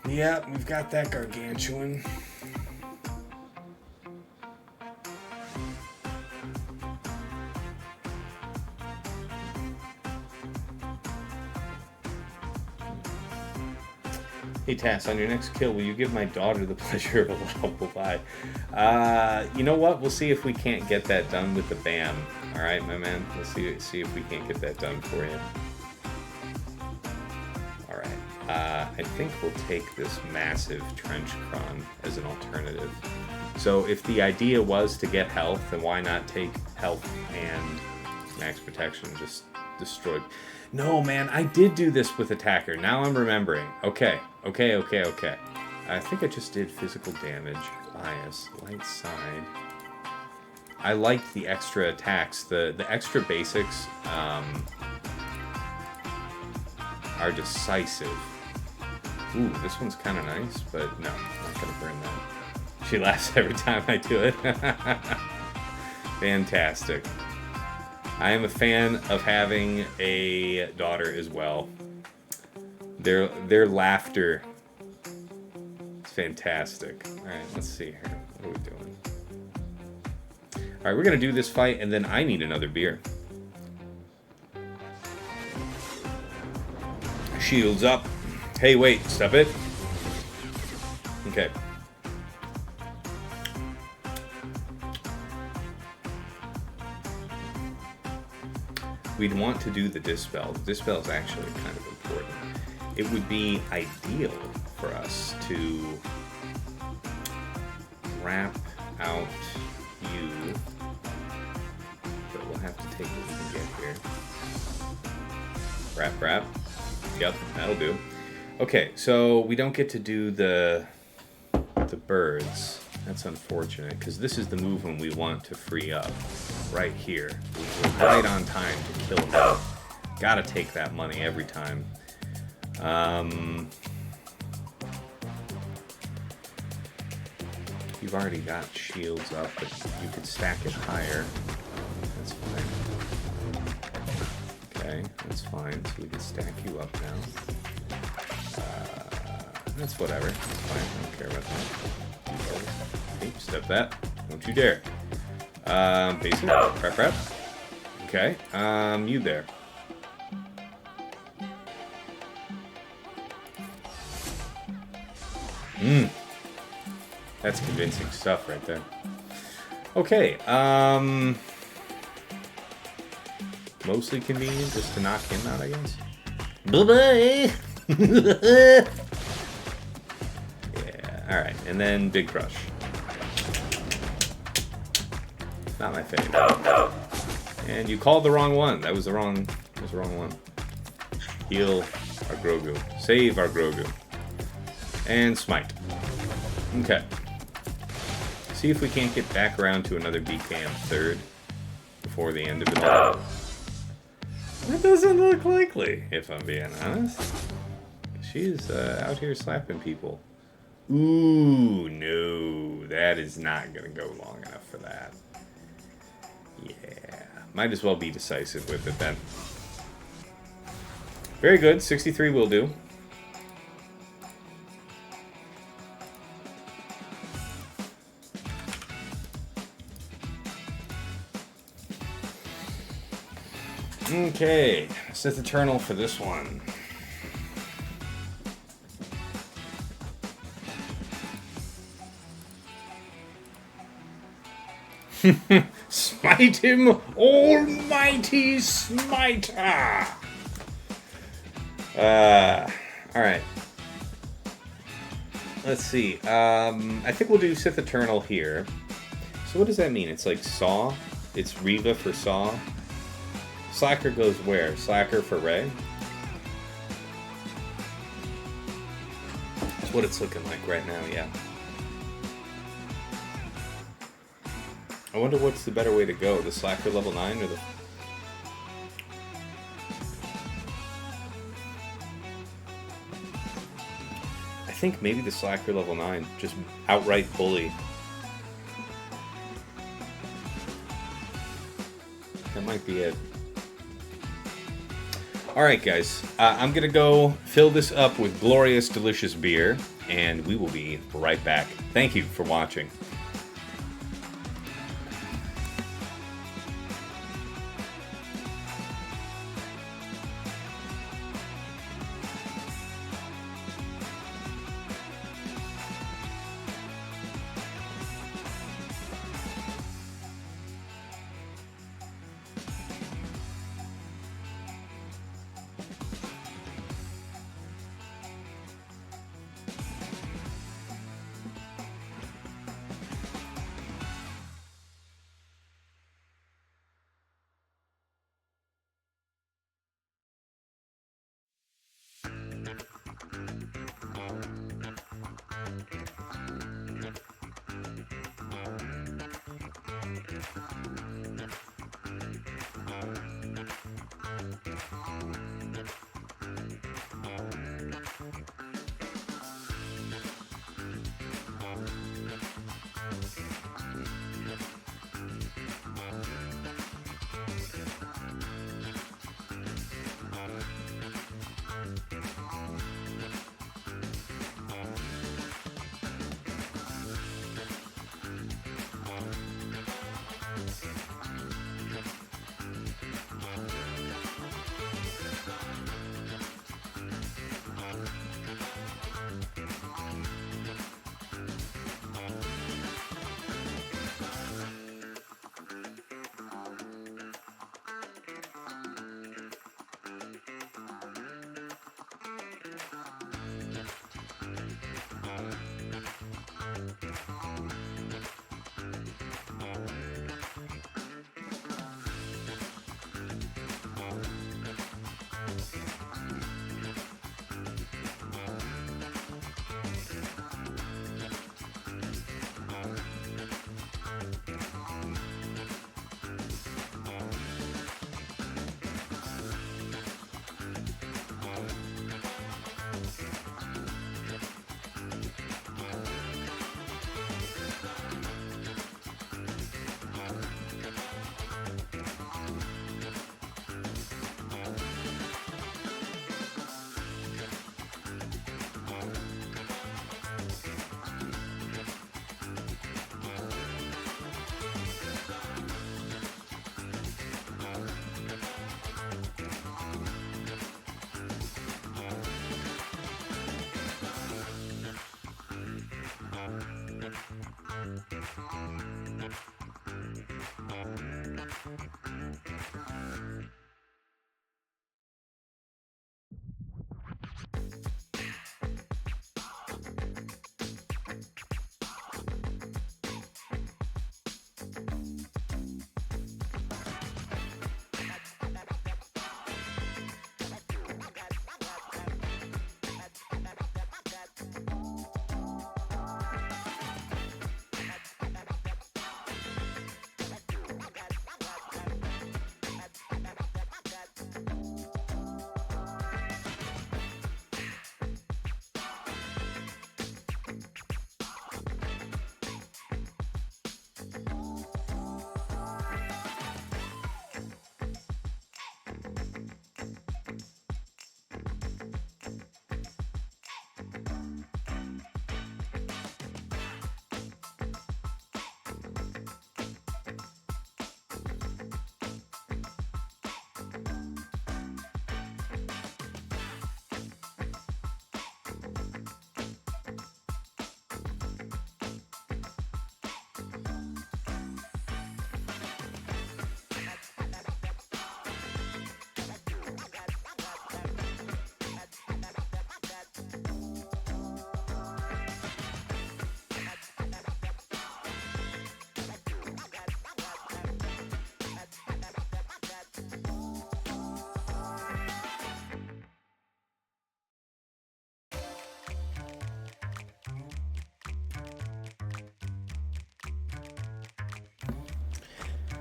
Yeah, we've got that gargantuan. Hey Tass, on your next kill, will you give my daughter the pleasure of a laudable lie? You know what? We'll see if we can't get that done with the BAM. All right, my man. We'll see if we can't get that done for you. All right. I think we'll take this massive trench cron as an alternative. So if the idea was to get health, then why not take health and max protection? Just destroy. No, man, I did do this with attacker. Now I'm remembering. Okay. I think I just did physical damage, bias, light side. I liked the extra attacks. The extra basics are decisive. Ooh, this one's kind of nice, but no, I'm not going to burn that. She laughs every time I do it. Fantastic. I am a fan of having a daughter as well. Their laughter is fantastic. Alright, let's see here. What are we doing? Alright, we're going to do this fight, and then I need another beer. Shields up. Hey, wait, stop it. Okay. We'd want to do the Dispel. The Dispel is actually kind of important. It would be ideal for us to wrap out you, but we'll have to take what we can get here. Wrap. Yep, that'll do. Okay, so we don't get to do the birds. That's unfortunate, because this is the movement we want to free up right here. We're right on time to kill him. Gotta take that money every time. You've already got shields up, but you could stack it higher. That's fine. Okay, that's fine. So we can stack you up now. That's whatever. That's fine. I don't care about that. Hey, step that. Don't you dare. Basic. Prep. Okay. You there. That's convincing stuff right there. Okay. Mostly convenient just to knock him out, I guess. Bye-bye! Yeah, alright. And then Big Crush. Not my favorite. And you called the wrong one. That was the wrong one. Heal our Grogu. Save our Grogu. And Smite. Okay. See if we can't get back around to another BKM third before the end of it all. That doesn't look likely, if I'm being honest. She's out here slapping people. Ooh, no. That is not going to go long enough for that. Yeah. Might as well be decisive with it then. Very good. 63 will do. Okay, Sith Eternal for this one. Smite him, almighty smiter! Alright. Let's see. I think we'll do Sith Eternal here. So what does that mean? It's like Saw? It's Reva for Saw? Slacker goes where? Slacker for Rey? That's what it's looking like right now, yeah. I wonder what's the better way to go, the Slacker level 9 or the... I think maybe the Slacker level 9. Just outright bully. That might be it. Alright guys, I'm gonna go fill this up with glorious, delicious beer, and we will be right back. Thank you for watching.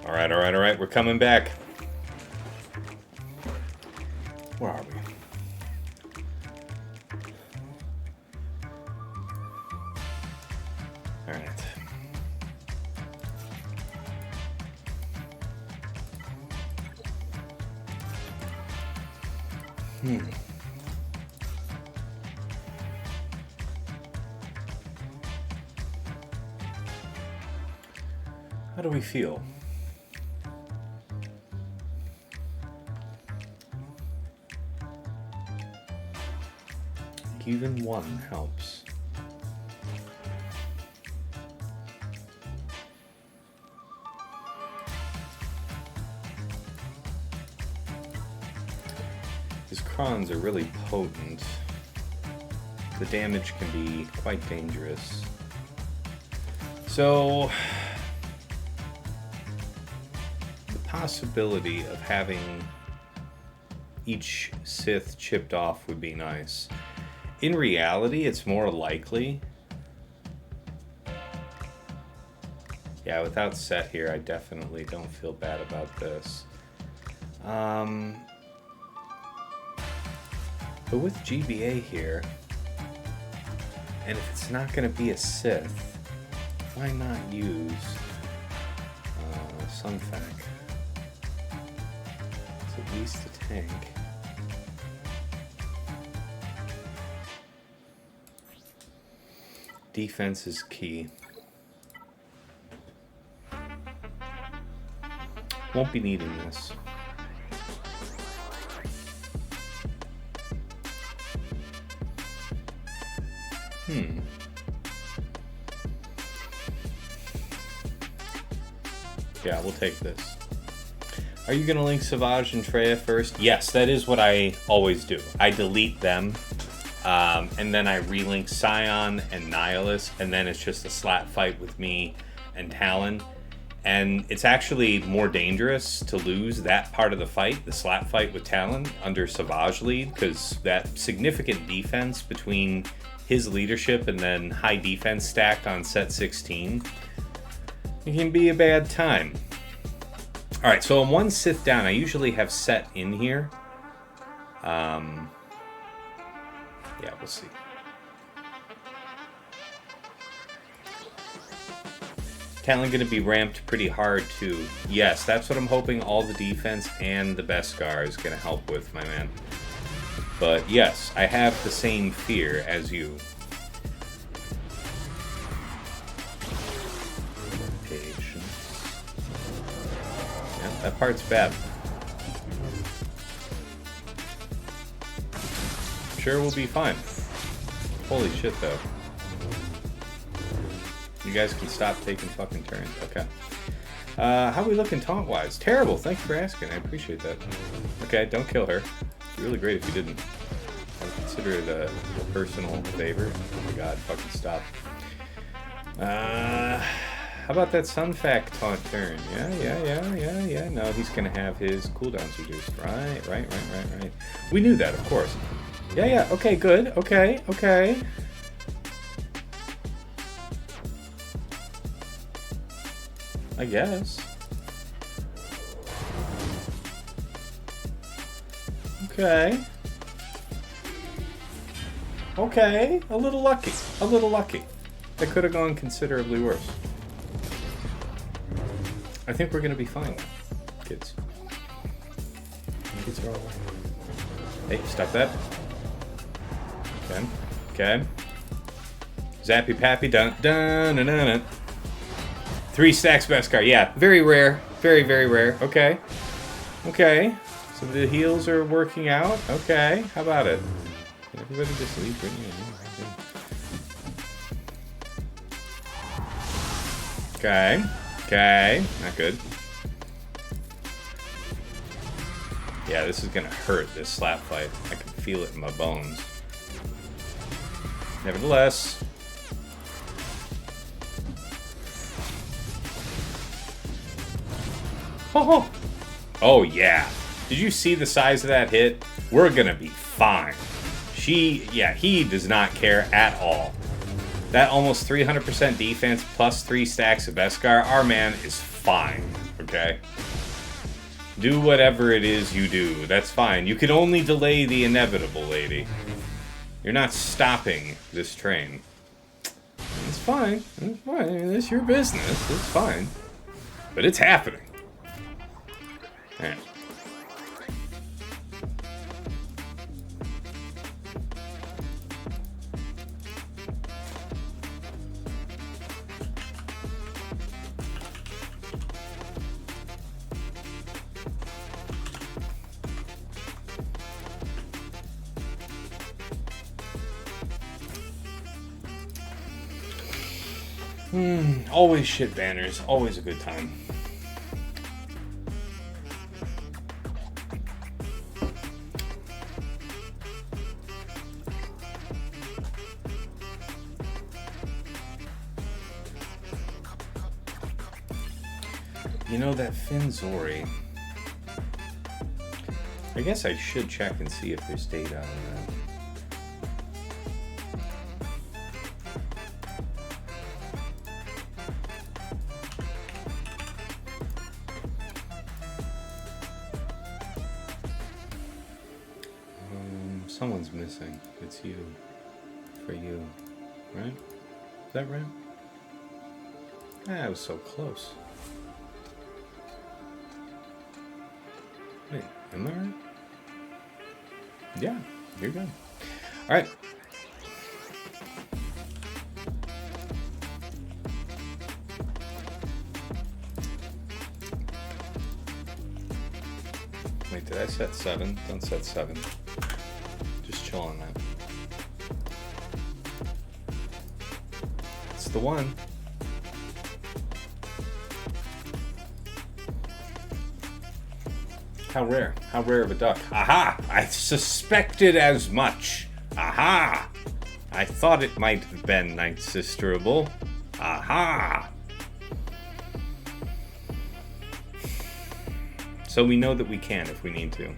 All right, all right, all right. We're coming back. Where are we? Alright. How do we feel? Even one helps. His crons are really potent. The damage can be quite dangerous. So, the possibility of having each Sith chipped off would be nice. In reality, it's more likely. Yeah, without Set here, I definitely don't feel bad about this. But with GBA here, and if it's not going to be a Sith, why not use Sunfac? It's at least a tank. Defense is key. Won't be needing this. Yeah, we'll take this. Are you going to link Savage and Traya first? Yes, that is what I always do. I delete them. And then I relink Scion and Nihilus, and then it's just a slap fight with me and Talon. And it's actually more dangerous to lose that part of the fight, the slap fight with Talon, under Savage lead, because that significant defense between his leadership and then high defense stack on set 16, it can be a bad time. Alright, so I'm one Sith down. I usually have Set in here. Yeah, we'll see. Talon going to be ramped pretty hard too. Yes, that's what I'm hoping all the defense and the Beskar is going to help with, my man. But yes, I have the same fear as you. Patience. Yeah, that part's bad. Sure, we'll be fine. Holy shit, though. You guys can stop taking fucking turns. Okay. How are we looking taunt-wise? Terrible. Thank you for asking. I appreciate that. Okay, don't kill her. It'd be really great if you didn't. I would consider it a personal favor. Oh my god, fucking stop. How about that Sunfac taunt turn? Yeah. No, he's gonna have his cooldowns reduced. Right. We knew that, of course. Yeah, okay, good. Okay. I guess. Okay. A little lucky. That could have gone considerably worse. I think we're gonna be fine, kids. Kids are all right. Hey, stop that. Okay. Zappy Pappy, dun. 3 stacks Beskar. Yeah, very rare. Very rare. Okay. So the heals are working out. Okay. How about it? Can everybody just leave Brittany alone? Okay. Not good. Yeah, this is gonna hurt, this slap fight. I can feel it in my bones. Nevertheless. Oh yeah. Did you see the size of that hit? We're gonna be fine. He does not care at all. That almost 300% defense plus 3 stacks of Beskar, our man is fine, okay? Do whatever it is you do. That's fine. You can only delay the inevitable, lady. You're not stopping this train. It's fine. It's fine. I mean, it's your business. It's fine. But it's happening. Alright. Always shit banners. Always a good time. You know, that Finzori. I guess I should check and see if there's data on that. Someone's missing. It's you. For you. Right? Is that right? Ah, I was so close. Wait, am I right? Yeah, you're good. Alright. Wait, did I set 7? Don't set 7. Chill on that. It's the one. How rare. How rare of a duck. Aha! I suspected as much. Aha! I thought it might have been Night Sisterable. Aha! So we know that we can if we need to.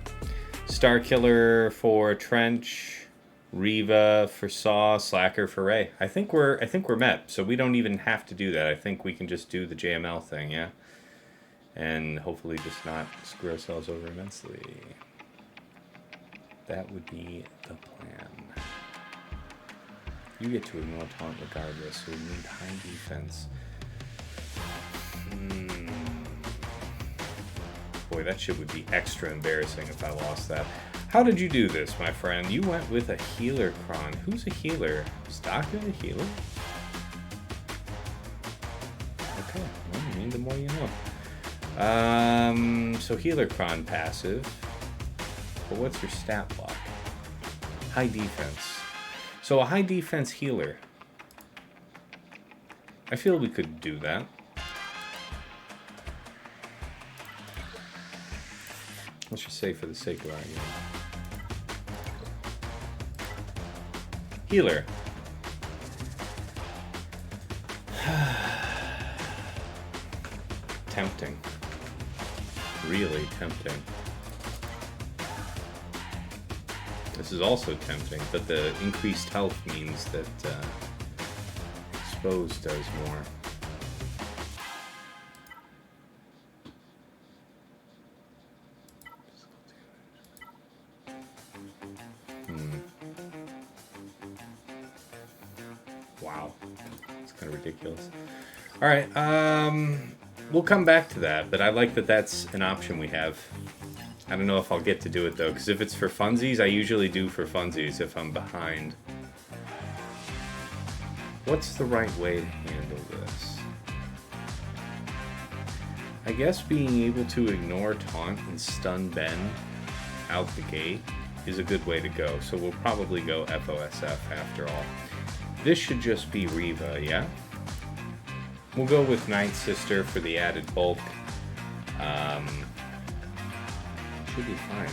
Starkiller for Trench, Riva for Saw, Slacker for Ray. I think we're met, so we don't even have to do that. I think we can just do the JML thing, yeah? And hopefully just not screw ourselves over immensely. That would be the plan. You get to ignore taunt regardless, so we need high defense. Boy, that shit would be extra embarrassing if I lost that. How did you do this, my friend? You went with a healer cron. Who's a healer? Is Doctor a healer? Okay, well, I mean, the more you know. So healer cron passive. But what's your stat block? High defense. So a high defense healer. I feel we could do that. Let's just say for the sake of argument. Healer. Tempting. Really tempting. This is also tempting, but the increased health means that exposed does more. Wow, it's kind of ridiculous. All right, we'll come back to that, but I like that that's an option we have. I don't know if I'll get to do it though, because if it's for funsies, I usually do for funsies if I'm behind. What's the right way to handle this? I guess being able to ignore taunt and stun bend out the gate is a good way to go, so we'll probably go FOSF after all. This should just be Riva, yeah? We'll go with Night Sister for the added bulk. Should be fine.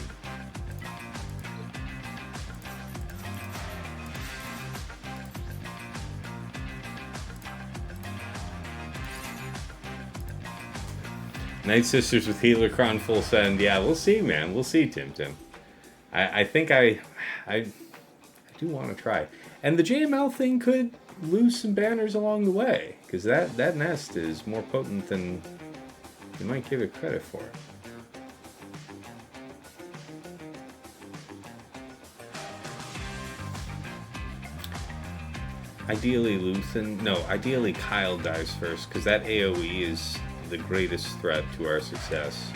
Night Sisters with Healer Cron full send. Yeah, we'll see, man. We'll see, Tim. I think I do want to try. And the JML thing could lose some banners along the way, because that nest is more potent than you might give it credit for. Ideally Luthen, no, ideally Kyle dies first, because that AoE is the greatest threat to our success.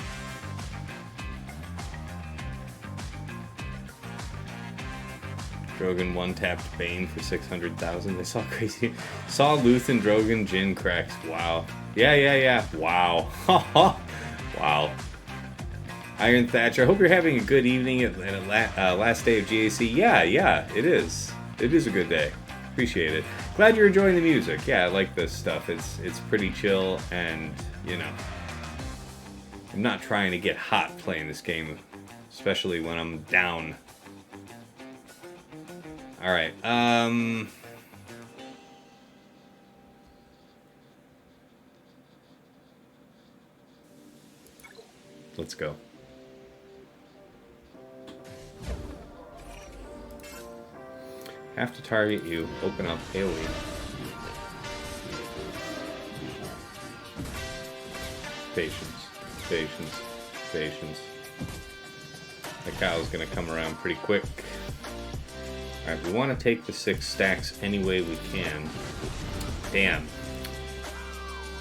Drogon one-tapped Bane for 600,000. They saw crazy. Saw Luthen, Drogon, Jin cracks. Wow. Yeah. Wow. Wow. Iron Thatcher. I hope you're having a good evening at last day of GAC. Yeah, it is. It is a good day. Appreciate it. Glad you're enjoying the music. Yeah, I like this stuff. It's pretty chill, and you know, I'm not trying to get hot playing this game, especially when I'm down. All right. Let's go. Have to target you. Open up AoE. Patience. That cow's gonna come around pretty quick. Alright, we want to take the 6 stacks any way we can. Damn.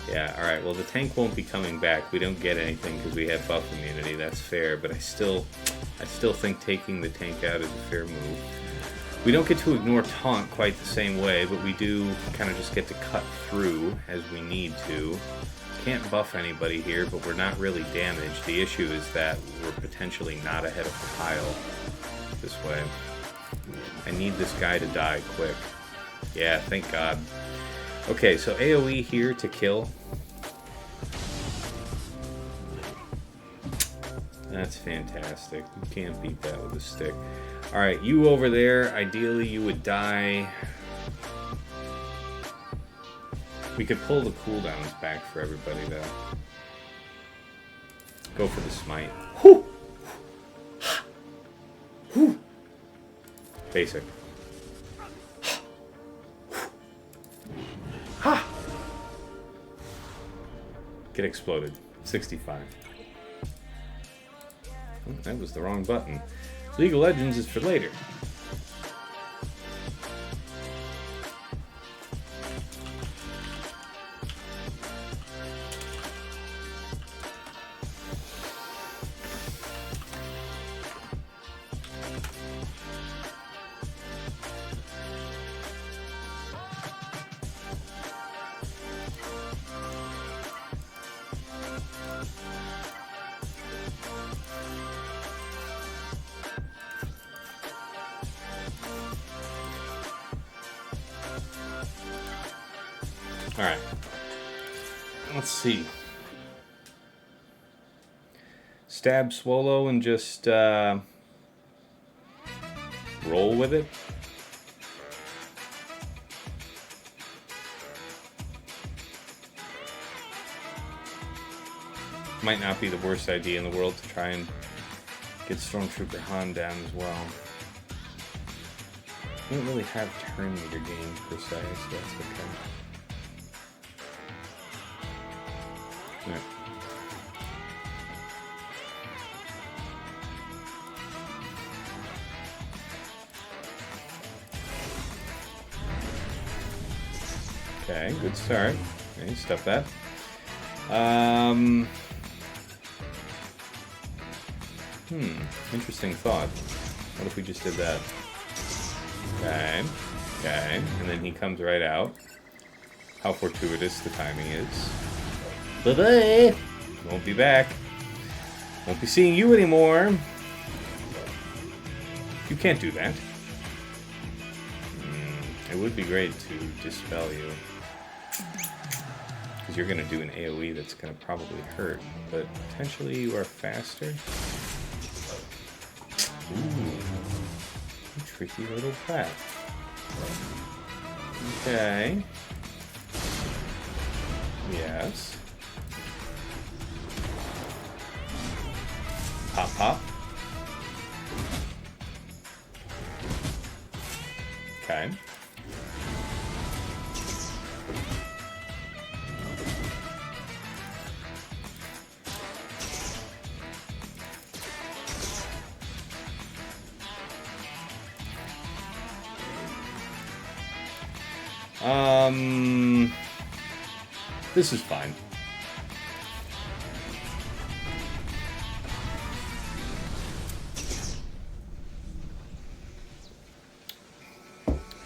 Yeah, alright, well the tank won't be coming back. We don't get anything because we have buff immunity. That's fair, but I still think taking the tank out is a fair move. We don't get to ignore taunt quite the same way, but we do kind of just get to cut through as we need to. Can't buff anybody here, but we're not really damaged. The issue is that we're potentially not ahead of Kyle this way. I need this guy to die quick. Yeah, thank God. Okay, so AoE here to kill. That's fantastic. You can't beat that with a stick. Alright, you over there, ideally you would die. We could pull the cooldowns back for everybody though. Go for the smite. Whew! Whew! Basic. Ha! Get exploded. 65. Oh, that was the wrong button. League of Legends is for later. Alright. Let's see. Stab Swallow and just roll with it. Might not be the worst idea in the world to try and get Stormtrooper Han down as well. We don't really have turn meter games per se, so that's okay. Yeah. Okay, good start. Okay, stuff that. Interesting thought. What if we just did that? Okay, and then he comes right out. How fortuitous the timing is. Bye-bye! Won't be back. Won't be seeing you anymore. You can't do that. It would be great to dispel you. Because you're going to do an AoE that's going to probably hurt. But potentially you are faster. Ooh. You tricky little brat. Okay. Yes. Pop, pop. Okay. This is fine.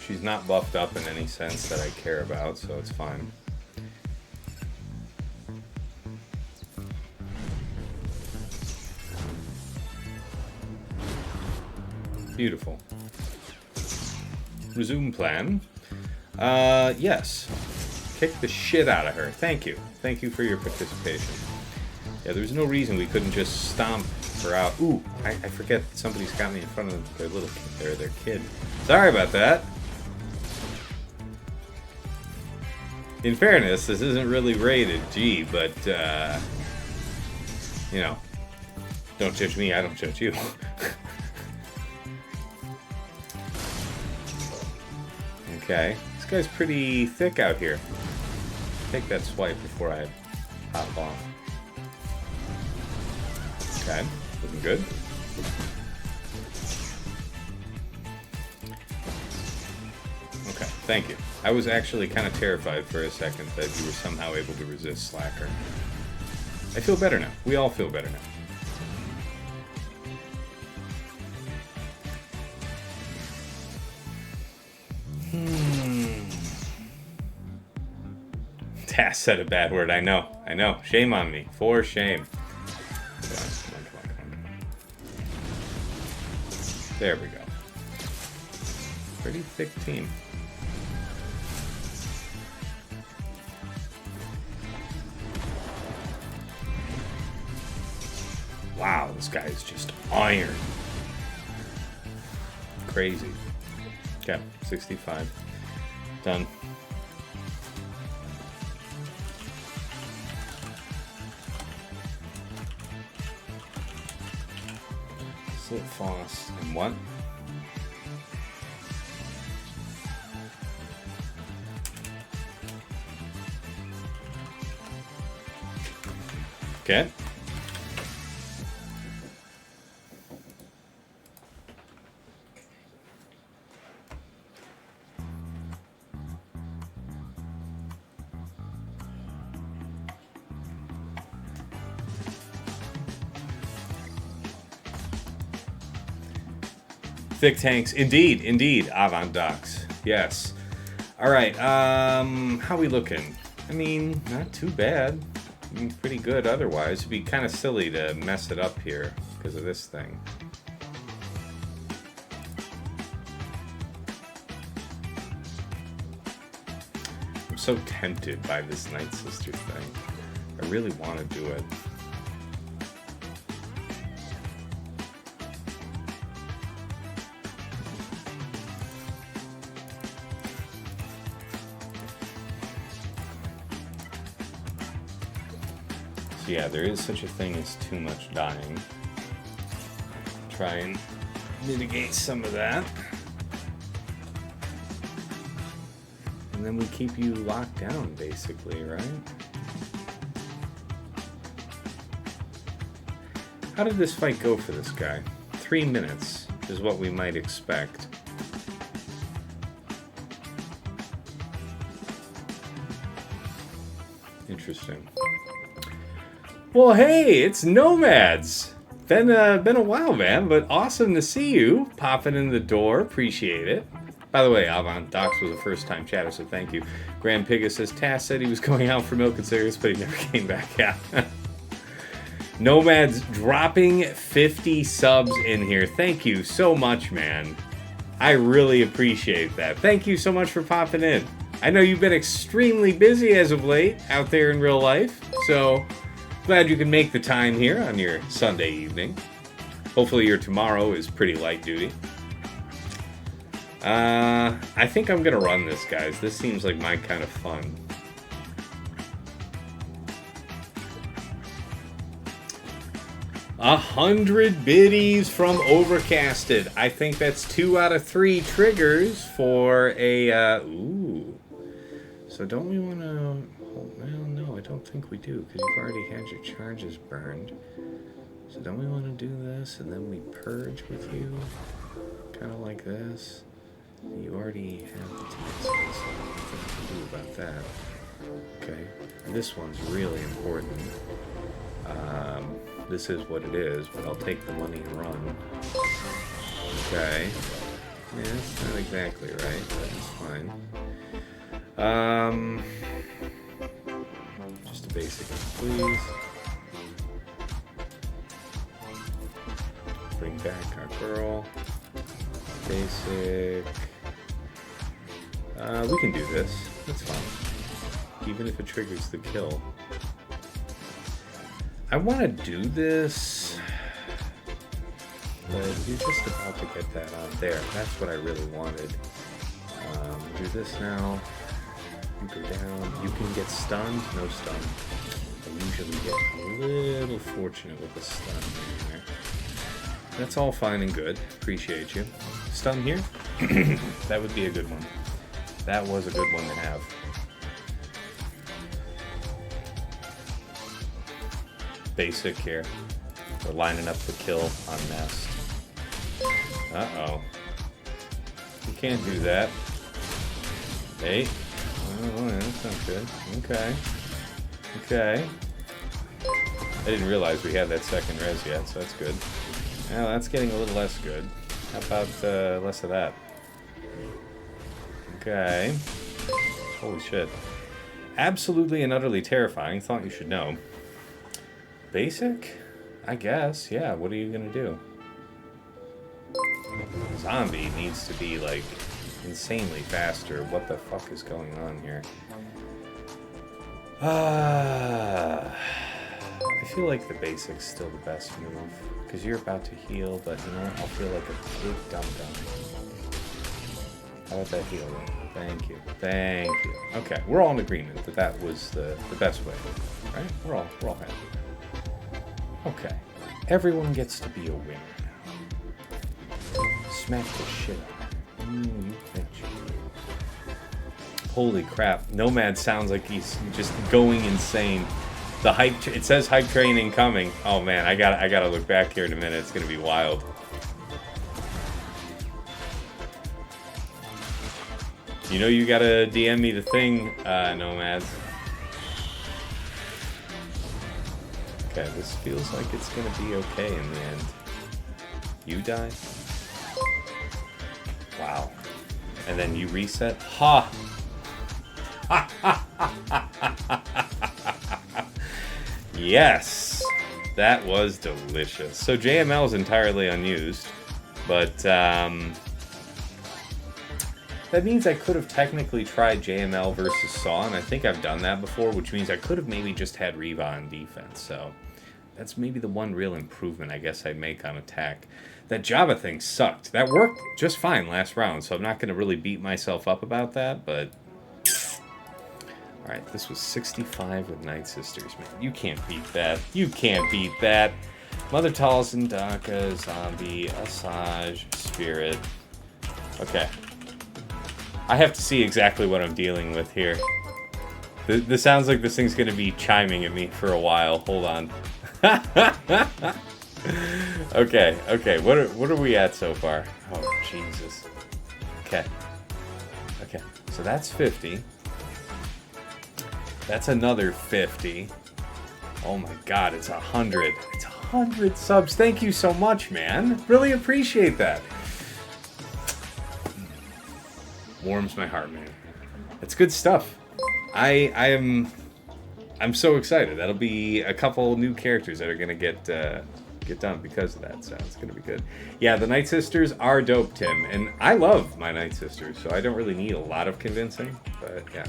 She's not buffed up in any sense that I care about, so it's fine. Beautiful. Resume plan. Yes. Kick the shit out of her. Thank you. Thank you for your participation. Yeah, there's no reason we couldn't just stomp her out. Ooh, I forget somebody's got me in front of their little kid, their kid. Sorry about that. In fairness, this isn't really rated G, but, you know, don't judge me, I don't judge you. Okay, this guy's pretty thick out here. Take that swipe before I hop off. Okay, looking good. Okay, thank you. I was actually kind of terrified for a second that you were somehow able to resist Slacker. I feel better now. We all feel better now. Tass said a bad word. I know. I know. Shame on me. For shame. Come on. There we go. Pretty thick team. Wow, this guy is just iron. Crazy. Okay, 65. Done. Slit Foss and what? Okay. Thick tanks, indeed, Avant Docs, yes. All right, how we looking? I mean, not too bad. I mean, pretty good otherwise. It'd be kind of silly to mess it up here because of this thing. I'm so tempted by this Night Sister thing. I really want to do it. Yeah, there is such a thing as too much dying. Try and mitigate some of that. And then we keep you locked down, basically, right? How did this fight go for this guy? 3 minutes is what we might expect. Interesting. Well, hey, it's Nomads. Been a while, man, but awesome to see you popping in the door. Appreciate it. By the way, Avant Docs was a first-time chatter, so thank you. Grand Pigga says Tass said he was going out for milk and cereals, but he never came back. Yeah. Nomads dropping 50 subs in here. Thank you so much, man. I really appreciate that. Thank you so much for popping in. I know you've been extremely busy as of late out there in real life, so glad you can make the time here on your Sunday evening. Hopefully your tomorrow is pretty light duty. I think I'm gonna run this, guys. This seems like my kind of fun. $100 biddies from Overcasted. I think that's 2 out of 3 triggers for a, ooh. So don't we want to... Well, no, I don't think we do, because you've already had your charges burned. So don't we want to do this, and then we purge with you? Kind of like this. You already have the TSA, so nothing I can do about that. Okay, this one's really important. This is what it is, but I'll take the money and run. Okay. Yeah, it's not exactly right, but it's fine. Just a basic, please. Bring back our girl. Basic. We can do this. That's fine. Even if it triggers the kill. I want to do this, but you're just about to get that on there. That's what I really wanted. Do this now. You go down. You can get stunned. No stun. I usually get a little fortunate with the stun there. That's all fine and good. Appreciate you. Stun here? That would be a good one. That was a good one to have. Basic here. We're lining up the kill on Nest. Uh-oh. You can't do that. Hey. Oh, that's not good. Okay. Okay. I didn't realize we had that second res yet, so that's good. Now that's getting a little less good. How about less of that? Okay. Holy shit. Absolutely and utterly terrifying. Thought you should know. Basic? I guess. Yeah, what are you gonna do? Zombie needs to be, like, insanely faster. What the fuck is going on here? I feel like the basic's still the best move. Because you're about to heal, but, you know, I'll feel like a big dum-dum. How about that heal? Thank you. Thank you. Okay, we're all in agreement that that was the best way. Right? We're all happy. Okay. Everyone gets to be a winner now. Smack the shit out of it. You bitch. Holy crap. Nomad sounds like he's just going insane. The hype, it says hype train incoming. Oh man, I gotta look back here in a minute. It's gonna be wild. You know you gotta DM me the thing, Nomads. Okay, this feels like it's gonna be okay in the end. You die? Wow. And then you reset? Ha! Yes! That was delicious. So JML is entirely unused, but that means I could have technically tried JML versus Saw, and I think I've done that before, which means I could have maybe just had Reva on defense, so that's maybe the one real improvement I guess I'd make on attack. That Jabba thing sucked. That worked just fine last round, so I'm not going to really beat myself up about that, but... Alright, this was 65 with Night Sisters, man. You can't beat that. You can't beat that. Mother Taliesin, Daka, Zombie, Asajj, Spirit. Okay. I have to see exactly what I'm dealing with here. This sounds like this thing's going to be chiming at me for a while. Hold on. Okay, okay. What are we at so far? Oh, Jesus. Okay. Okay. So that's 50. That's another 50. Oh my god, it's 100. It's 100 subs. Thank you so much, man. Really appreciate that. Warms my heart, man. That's good stuff. I'm so excited. That'll be a couple new characters that are gonna get done because of that, so it's gonna be good. Yeah, the Night Sisters are dope, Tim, and I love my Night Sisters, so I don't really need a lot of convincing, but yeah.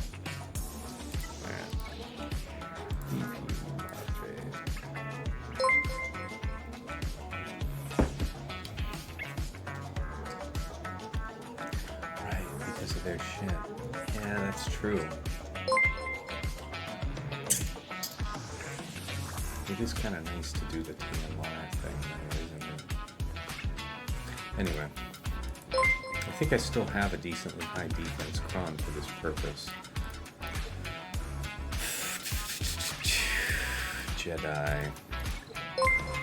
Their shit. Yeah, that's true. It is kind of nice to do the TMR thing, isn't it? Anyway, I think I still have a decently high defense cron for this purpose. Jedi.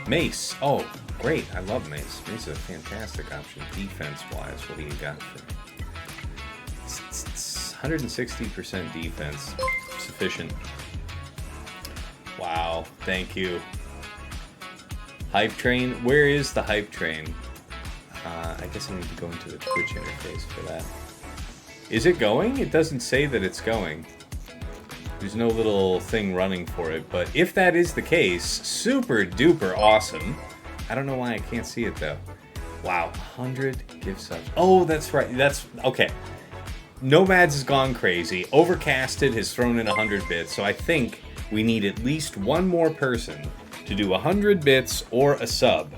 Mace. Oh, great. I love Mace. Mace is a fantastic option defense-wise. What do you got for me? 160% defense. Sufficient. Wow, thank you. Hype train? Where is the hype train? I guess I need to go into the Twitch interface for that. Is it going? It doesn't say that it's going. There's no little thing running for it, but if that is the case, super duper awesome. I don't know why I can't see it though. Wow, 100 gift subs. Oh, that's right. That's okay. Nomads has gone crazy. Overcasted has thrown in 100 bits, so I think we need at least one more person to do 100 bits or a sub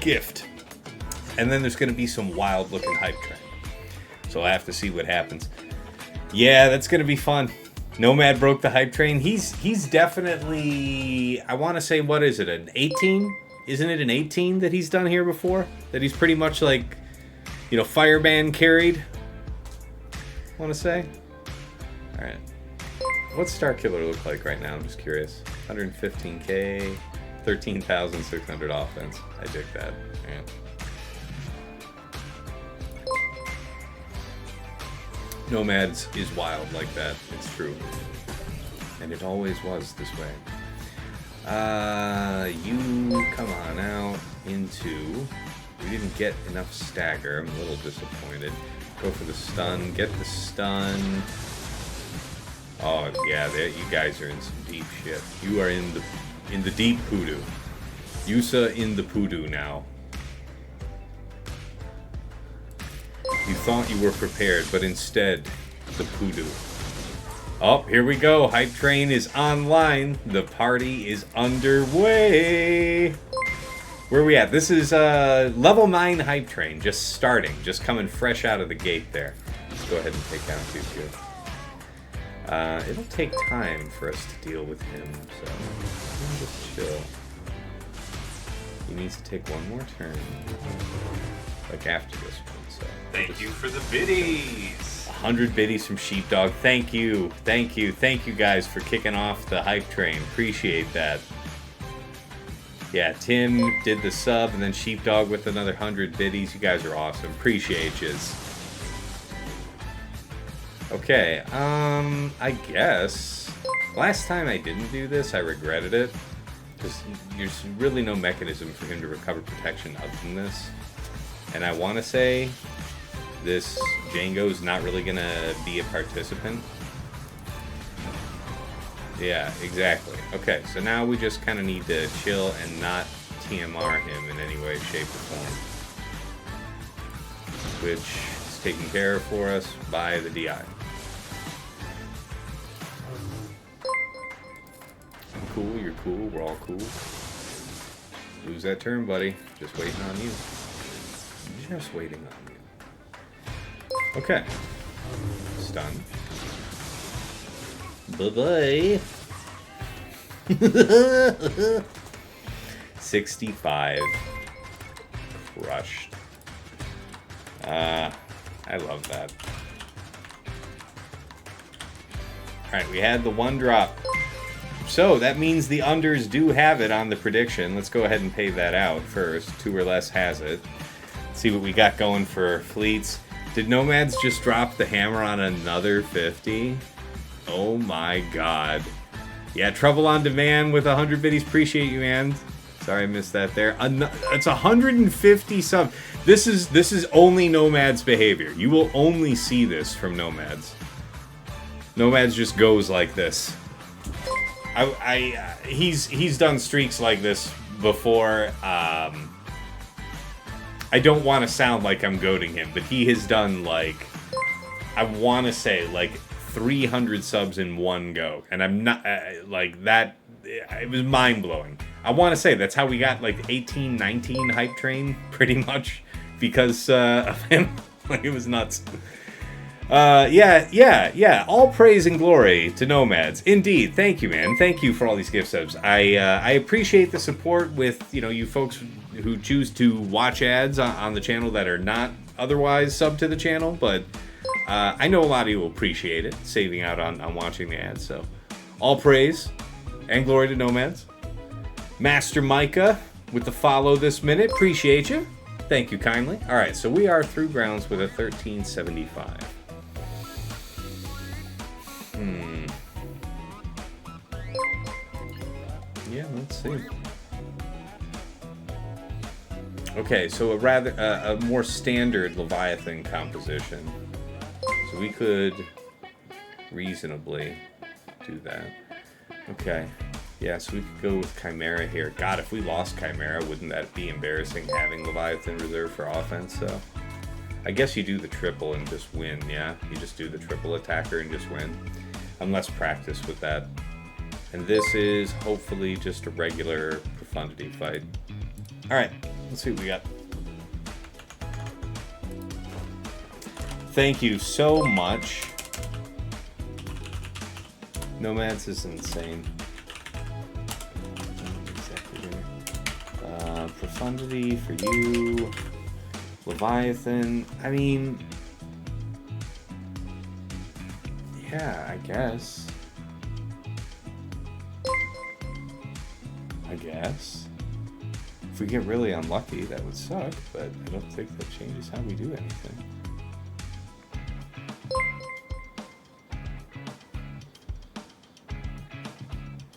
gift. And then there's going to be some wild looking hype train. So I have to see what happens. Yeah, that's going to be fun. Nomad broke the hype train. He's definitely, I want to say, what is it, an 18? Isn't it an 18 that he's done here before? That he's pretty much like, you know, Fireman carried? I want to say. All right. What's Starkiller look like right now? I'm just curious. 115k, 13,600 offense. I dig that. Yeah. Nomads is wild like that. It's true. And it always was this way. You come on out into... We didn't get enough stagger. I'm a little disappointed. Go for the stun. Get the stun. Oh, yeah, you guys are in some deep shit. You are in the deep poodoo. Yusa in the poodoo now. You thought you were prepared, but instead, the poodoo. Oh, here we go. Hype train is online. The party is underway. Where are we at? This is level 9 hype train. Just starting. Just coming fresh out of the gate there. Let's go ahead and take down 2-2. It'll take time for us to deal with him, so we'll just chill. He needs to take one more turn. Like after this one. So thank you for the biddies. 100 biddies from Sheepdog. Thank you. Thank you. Thank you guys for kicking off the hype train. Appreciate that. Yeah, Tim did the sub and then Sheepdog with another 100 biddies. You guys are awesome. Appreciate yous. Okay, I guess last time I didn't do this, I regretted it. Because there's really no mechanism for him to recover protection other than this. And I want to say this Django's not really going to be a participant. Yeah, exactly. Okay, so now we just kind of need to chill and not TMR him in any way, shape, or form. Which is taken care of for us by the DI. I'm cool, you're cool, we're all cool. Lose that turn, buddy. Just waiting on you. Just waiting on you. Okay. Stun. Bye-bye. 65. Crushed. I love that. Alright, we had the one drop. So, that means the unders do have it on the prediction. Let's go ahead and pay that out first. 2 or less has it. Let's see what we got going for fleets. Did Nomads just drop the hammer on another 50? Oh my god. Yeah, Trouble on Demand with 100 biddies. Appreciate you, man. Sorry I missed that there. It's 150 subs. This is only Nomads behavior. You will only see this from Nomads. Nomads just goes like this. He's done streaks like this before. I don't want to sound like I'm goading him, but he has done like, I want to say like 300 subs in one go, and I'm not like that. It was mind blowing. I want to say that's how we got like 18, 19 hype train pretty much because of him. Like it was nuts. Yeah. All praise and glory to Nomads. Indeed. Thank you, man. Thank you for all these gift subs. I appreciate the support with, you know, you folks who choose to watch ads on the channel that are not otherwise sub to the channel, but I know a lot of you will appreciate it, saving out on watching the ads. So all praise and glory to Nomads. Master Micah with the follow this minute. Appreciate you. Thank you kindly. All right, so we are through grounds with a 1375. Yeah, let's see. Okay, so a more standard Leviathan composition. So we could reasonably do that. Okay. Yeah, so we could go with Chimaera here. God, if we lost Chimaera, wouldn't that be embarrassing having Leviathan reserved for offense, so... I guess you do the triple and just win, yeah? You just do the triple attacker and just win. I'm less practiced with that. And this is hopefully just a regular Profundity fight. Alright, let's see what we got. Thank you so much. Nomads is insane. Executor. Profundity for you. Leviathan. I mean... yeah, I guess. If we get really unlucky, that would suck, but I don't think that changes how we do anything.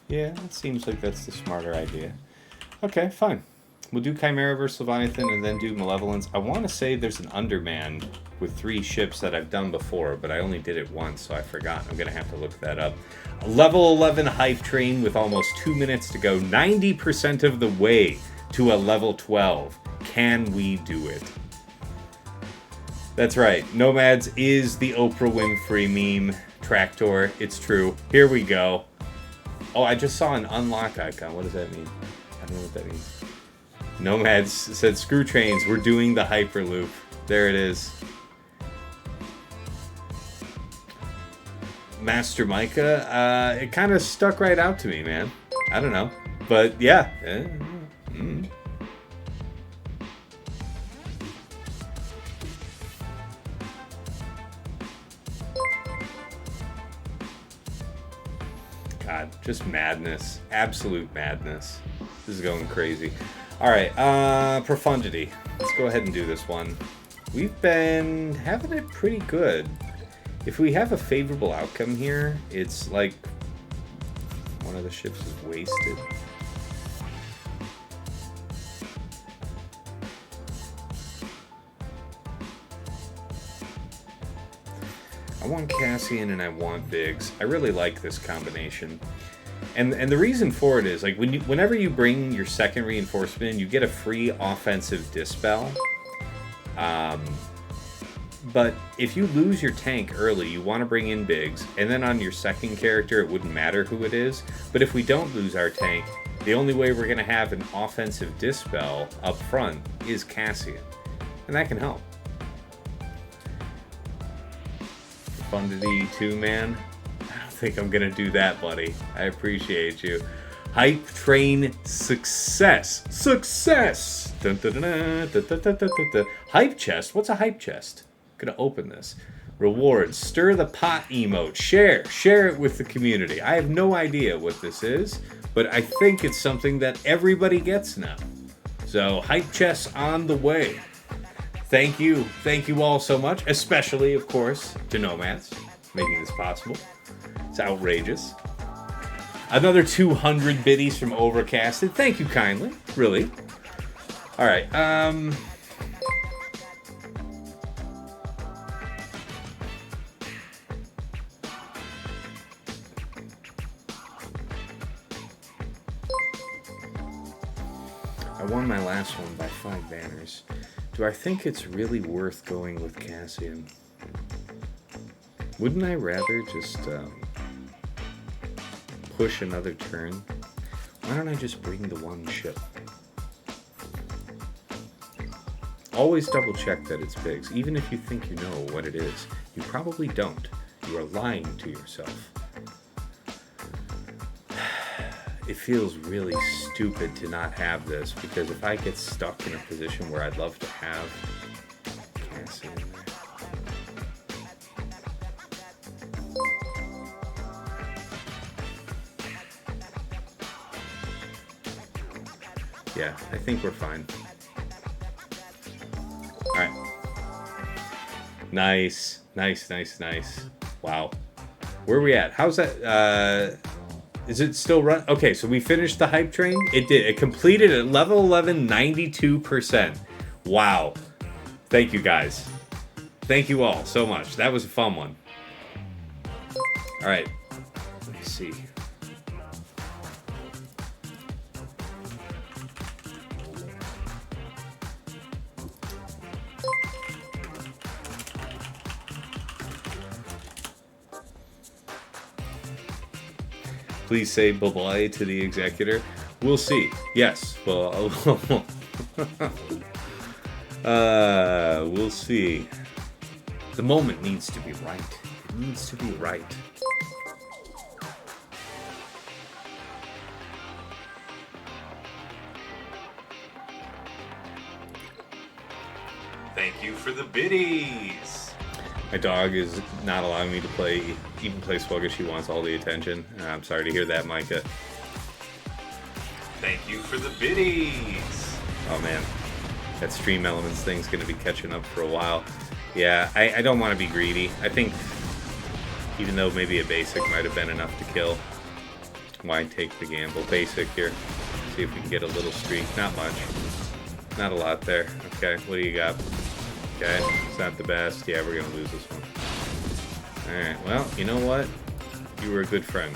Yeah, it seems like that's the smarter idea. Okay, fine. We'll do Chimaera versus Leviathan and then do Malevolence. I want to say there's an Underman with 3 ships that I've done before, but I only did it once, so I forgot. I'm going to have to look that up. A level 11 hype train with almost 2 minutes to go. 90% of the way to a level 12. Can we do it? That's right. Nomads is the Oprah Winfrey meme. Tractor. It's true. Here we go. Oh, I just saw an unlock icon. What does that mean? I don't know what that means. Nomads said, screw trains, we're doing the Hyperloop. There it is. Master Micah, it kind of stuck right out to me, man. I don't know. But, yeah. God, just madness. Absolute madness. This is going crazy. Alright, Profundity. Let's go ahead and do this one. We've been having it pretty good. If we have a favorable outcome here, it's like one of the ships is wasted. I want Cassian and I want Biggs. I really like this combination. And the reason for it is, like, whenever you bring your second reinforcement in, you get a free offensive dispel. But if you lose your tank early, you want to bring in Biggs, and then on your second character, it wouldn't matter who it is. But if we don't lose our tank, the only way we're going to have an offensive dispel up front is Cassian. And that can help. Profundity 2, man. I think I'm gonna do that, buddy. I appreciate you. Hype train success. Success! Dun, dun, dun, dun, dun, dun, dun, dun, dun. Hype chest? What's a hype chest? I'm gonna open this. Rewards. Stir the pot emote. Share. Share it with the community. I have no idea what this is, but I think it's something that everybody gets now. So, hype chests on the way. Thank you. Thank you all so much, especially, of course, to Nomads, making this possible. It's outrageous. Another 200 biddies from Overcasted. Thank you kindly. Really. Alright, I won my last one by 5 banners. Do I think it's really worth going with Cassian? Wouldn't I rather just push another turn? Why don't I just bring the one ship? Always double check that it's Biggs. Even if you think you know what it is, you probably don't. You are lying to yourself. It feels really stupid to not have this, because if I get stuck in a position where I'd love to have Cassian there. Yeah, I think we're fine. Alright. Nice. Nice, nice, nice. Wow. Where are we at? How's that? Is it still run? Okay, so we finished the hype train. It did. It completed at level 11, 92%. Wow. Thank you, guys. Thank you all so much. That was a fun one. All right. Let me see. Please say bye-bye to the Executor. We'll see. Yes. Well, we'll see. The moment needs to be right. It needs to be right. Thank you for the biddies. My dog is not allowing me to play, even play Sluggish. She wants all the attention. I'm sorry to hear that, Micah. Thank you for the biddies. Oh man, that Stream Elements thing's going to be catching up for a while. Yeah, I don't want to be greedy. I think, even though maybe a basic might have been enough to kill, why take the gamble? Basic here. See if we can get a little streak. Not much. Not a lot there. Okay, what do you got? Okay, it's not the best. Yeah, we're going to lose this one. Alright, well, you know what? You were a good friend.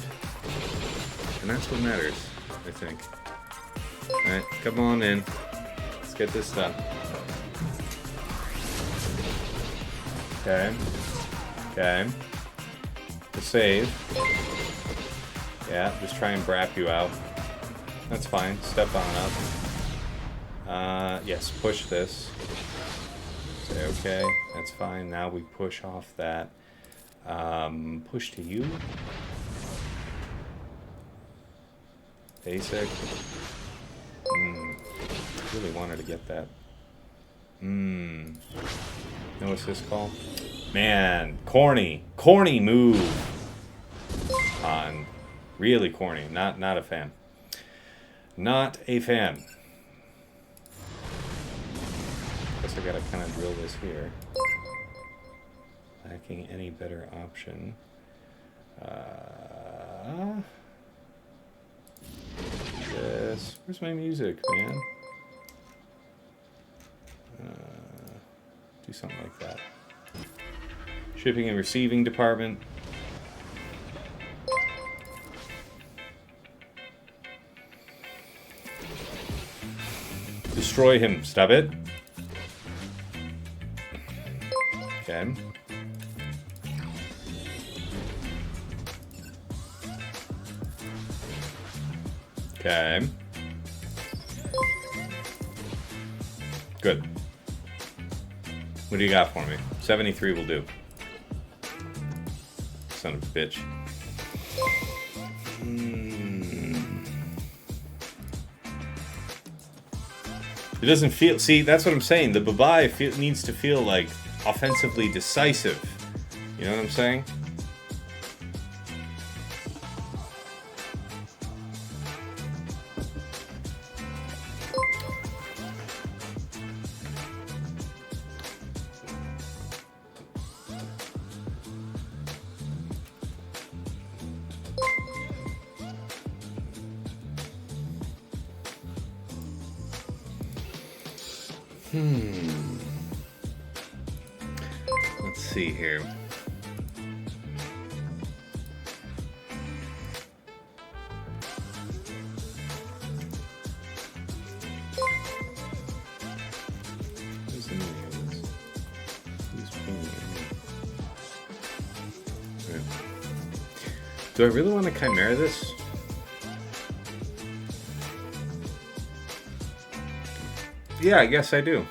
And that's what matters, I think. Alright, come on in. Let's get this done. Okay. Okay. To save. Yeah, just try and brap you out. That's fine. Step on up. Yes, push this. Say okay, that's fine. Now we push off that. Push to you. Basic. Really wanted to get that. No assist call. Man, corny. Corny move. On. Really corny. Not a fan. Not a fan. Guess I gotta kind of drill this here. Lacking any better option. This. Where's my music, man? Do something like that. Shipping and receiving department. Destroy him. Stop it. Okay. Okay. Good. What do you got for me? 73 will do. Son of a bitch. It doesn't feel... See, that's what I'm saying. The Babai needs to feel like offensively decisive. You know what I'm saying? Let's see here. Where's the meaning of this? Who's pinging me? Right. Do I really want to Chimaera this? Yeah, I guess I do.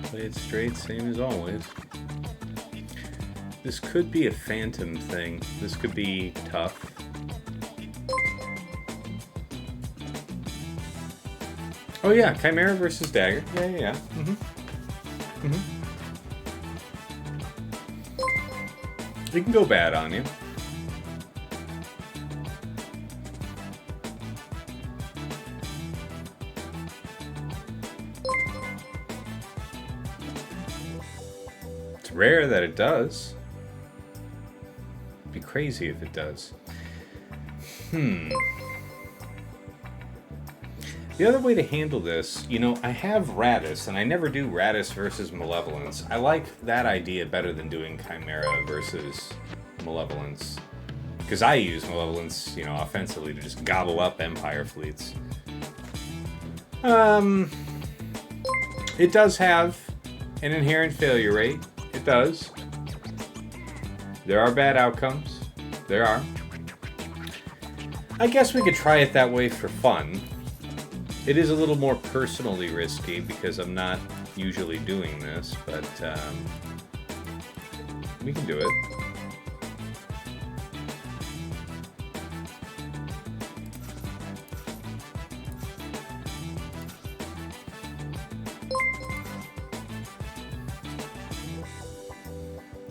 Play it straight, same as always. This could be a phantom thing. This could be tough. Oh yeah, Chimaera versus Dagger. Yeah. It can go bad on you. It's rare that it does. It'd be crazy if it does. The other way to handle this, you know, I have Radis, and I never do Radis versus Malevolence. I like that idea better than doing Chimaera versus Malevolence. Because I use Malevolence, you know, offensively to just gobble up Empire fleets. It does have an inherent failure rate. It does. There are bad outcomes. There are. I guess we could try it that way for fun. It is a little more personally risky because I'm not usually doing this, but we can do it.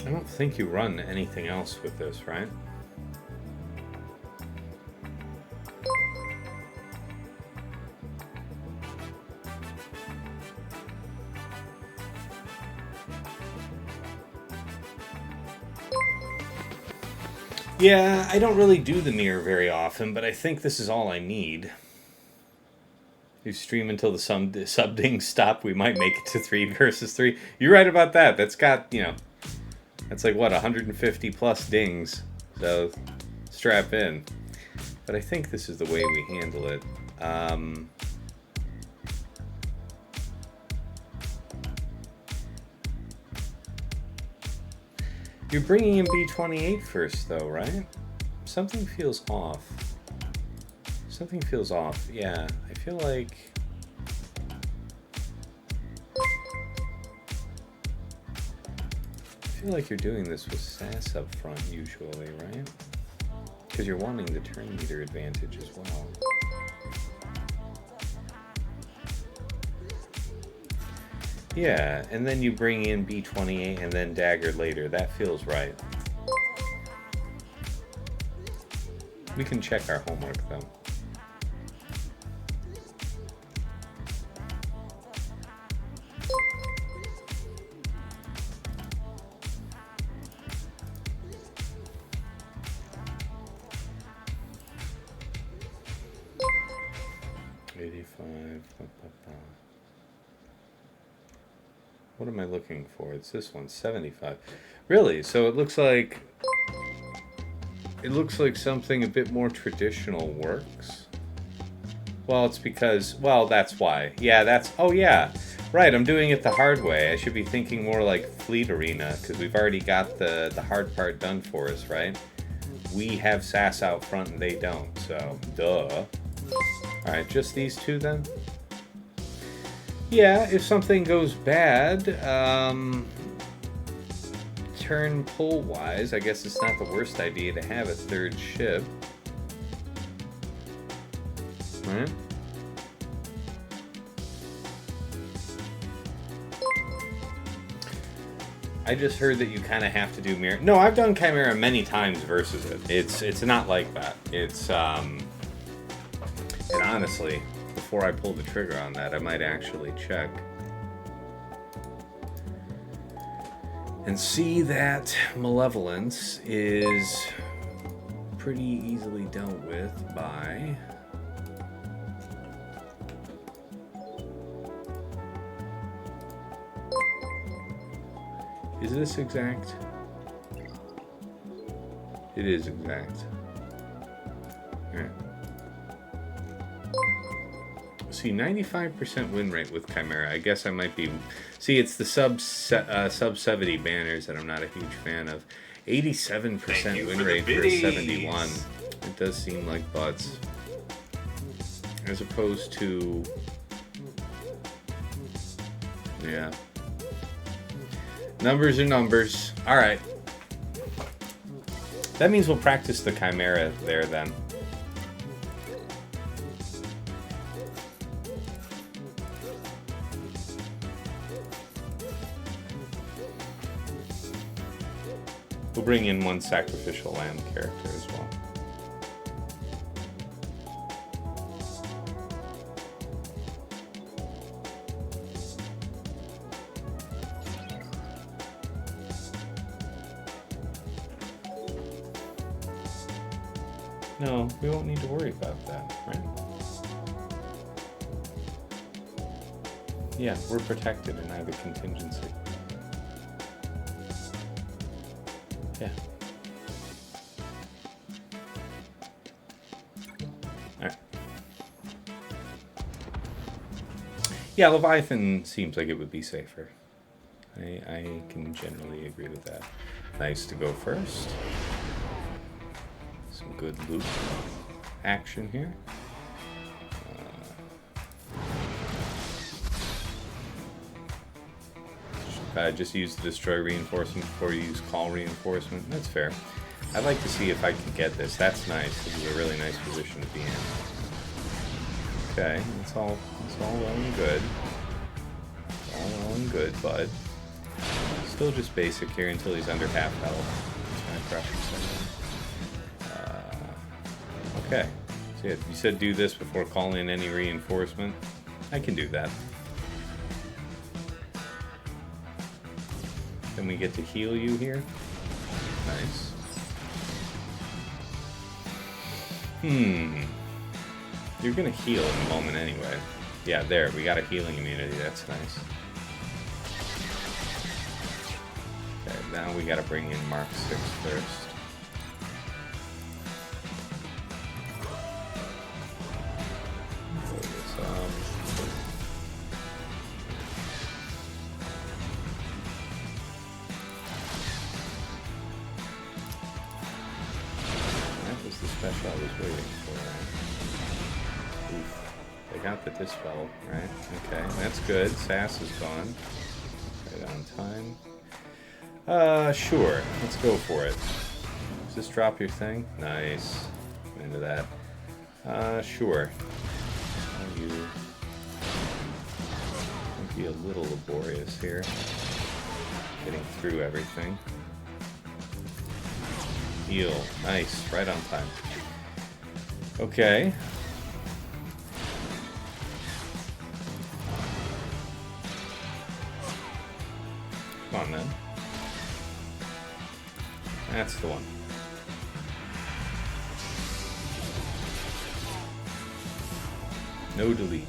I don't think you run anything else with this, right? Yeah, I don't really do the mirror very often, but I think this is all I need. You stream until the sub dings stop, we might make it to 3 versus 3. You're right about that. That's got, you know, that's like, what, 150 plus dings. So, strap in. But I think this is the way we handle it. You're bringing in B28 first, though, right? Something feels off. Something feels off. Yeah, I feel like... you're doing this with SAS up front, usually, right? Because you're wanting the turn meter advantage as well. Yeah, and then you bring in B28 and then Dagger later. That feels right. We can check our homework, though. What am I looking for? It's this one, 75. Really? So it looks like something a bit more traditional works. Well, it's because, well, that's why. Yeah, that's, oh yeah. Right, I'm doing it the hard way. I should be thinking more like Fleet Arena, because we've already got the hard part done for us, right? We have SAS out front and they don't, so duh. Alright, just these two then? Yeah, if something goes bad, turn pull-wise, I guess it's not the worst idea to have a third ship. Right? I just heard that you kind of have to do mirror. No, I've done Chimaera many times versus it. It's not like that. It's and honestly, before I pull the trigger on that, I might actually check and see that Malevolence is pretty easily dealt with by Is this exact? It is exact. Alright. See, 95% win rate with Chimaera. I guess I might be... See, it's the sub 70 banners that I'm not a huge fan of. 87% win rate for a 71. It does seem like butts. As opposed to... Yeah. Numbers are numbers. Alright. That means we'll practice the Chimaera there then. We'll bring in one sacrificial lamb character as well. No, we won't need to worry about that, right? Yeah, we're protected in either contingency. Yeah. Alright. Yeah, Leviathan seems like it would be safer. I can generally agree with that. Nice to go first. Some good loot action here. Just use the destroy reinforcement before you use call reinforcement. That's fair. I'd like to see if I can get this. That's nice. This is a really nice position to be in. Okay, it's all well and good. It's all well and good, bud. Still just basic here until he's under half health. Okay. So yeah, you said do this before calling in any reinforcement. I can do that. Then we get to heal you here. Nice. You're gonna heal in a moment anyway. Yeah, there, we got a healing immunity, that's nice. Okay, now we gotta bring in Mark 6 first. Pull this up. The special I was waiting for. Oof. They got the dispel, right? Okay, that's good. Sass is gone. Right on time. Sure. Let's go for it. Does this drop your thing? Nice. I'm into that. Sure. You might be a little laborious here. Getting through everything. Heal. Nice. Right on time. Okay. Come on, then. That's the one. No delete.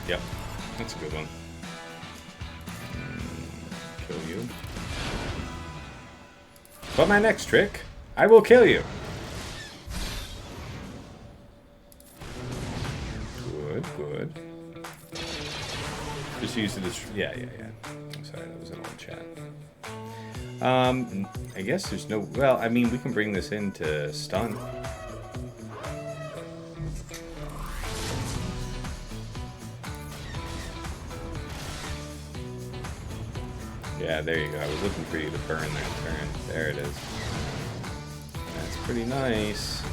Yep, that's a good one. Kill you. But my next trick, I will kill you. Good, good. Just use it as... Yeah. I'm sorry, that was an old chat. I guess there's no... Well, I mean, we can bring this into stun. Yeah, there you go. I was looking for you to burn that turn. There it is. That's pretty nice.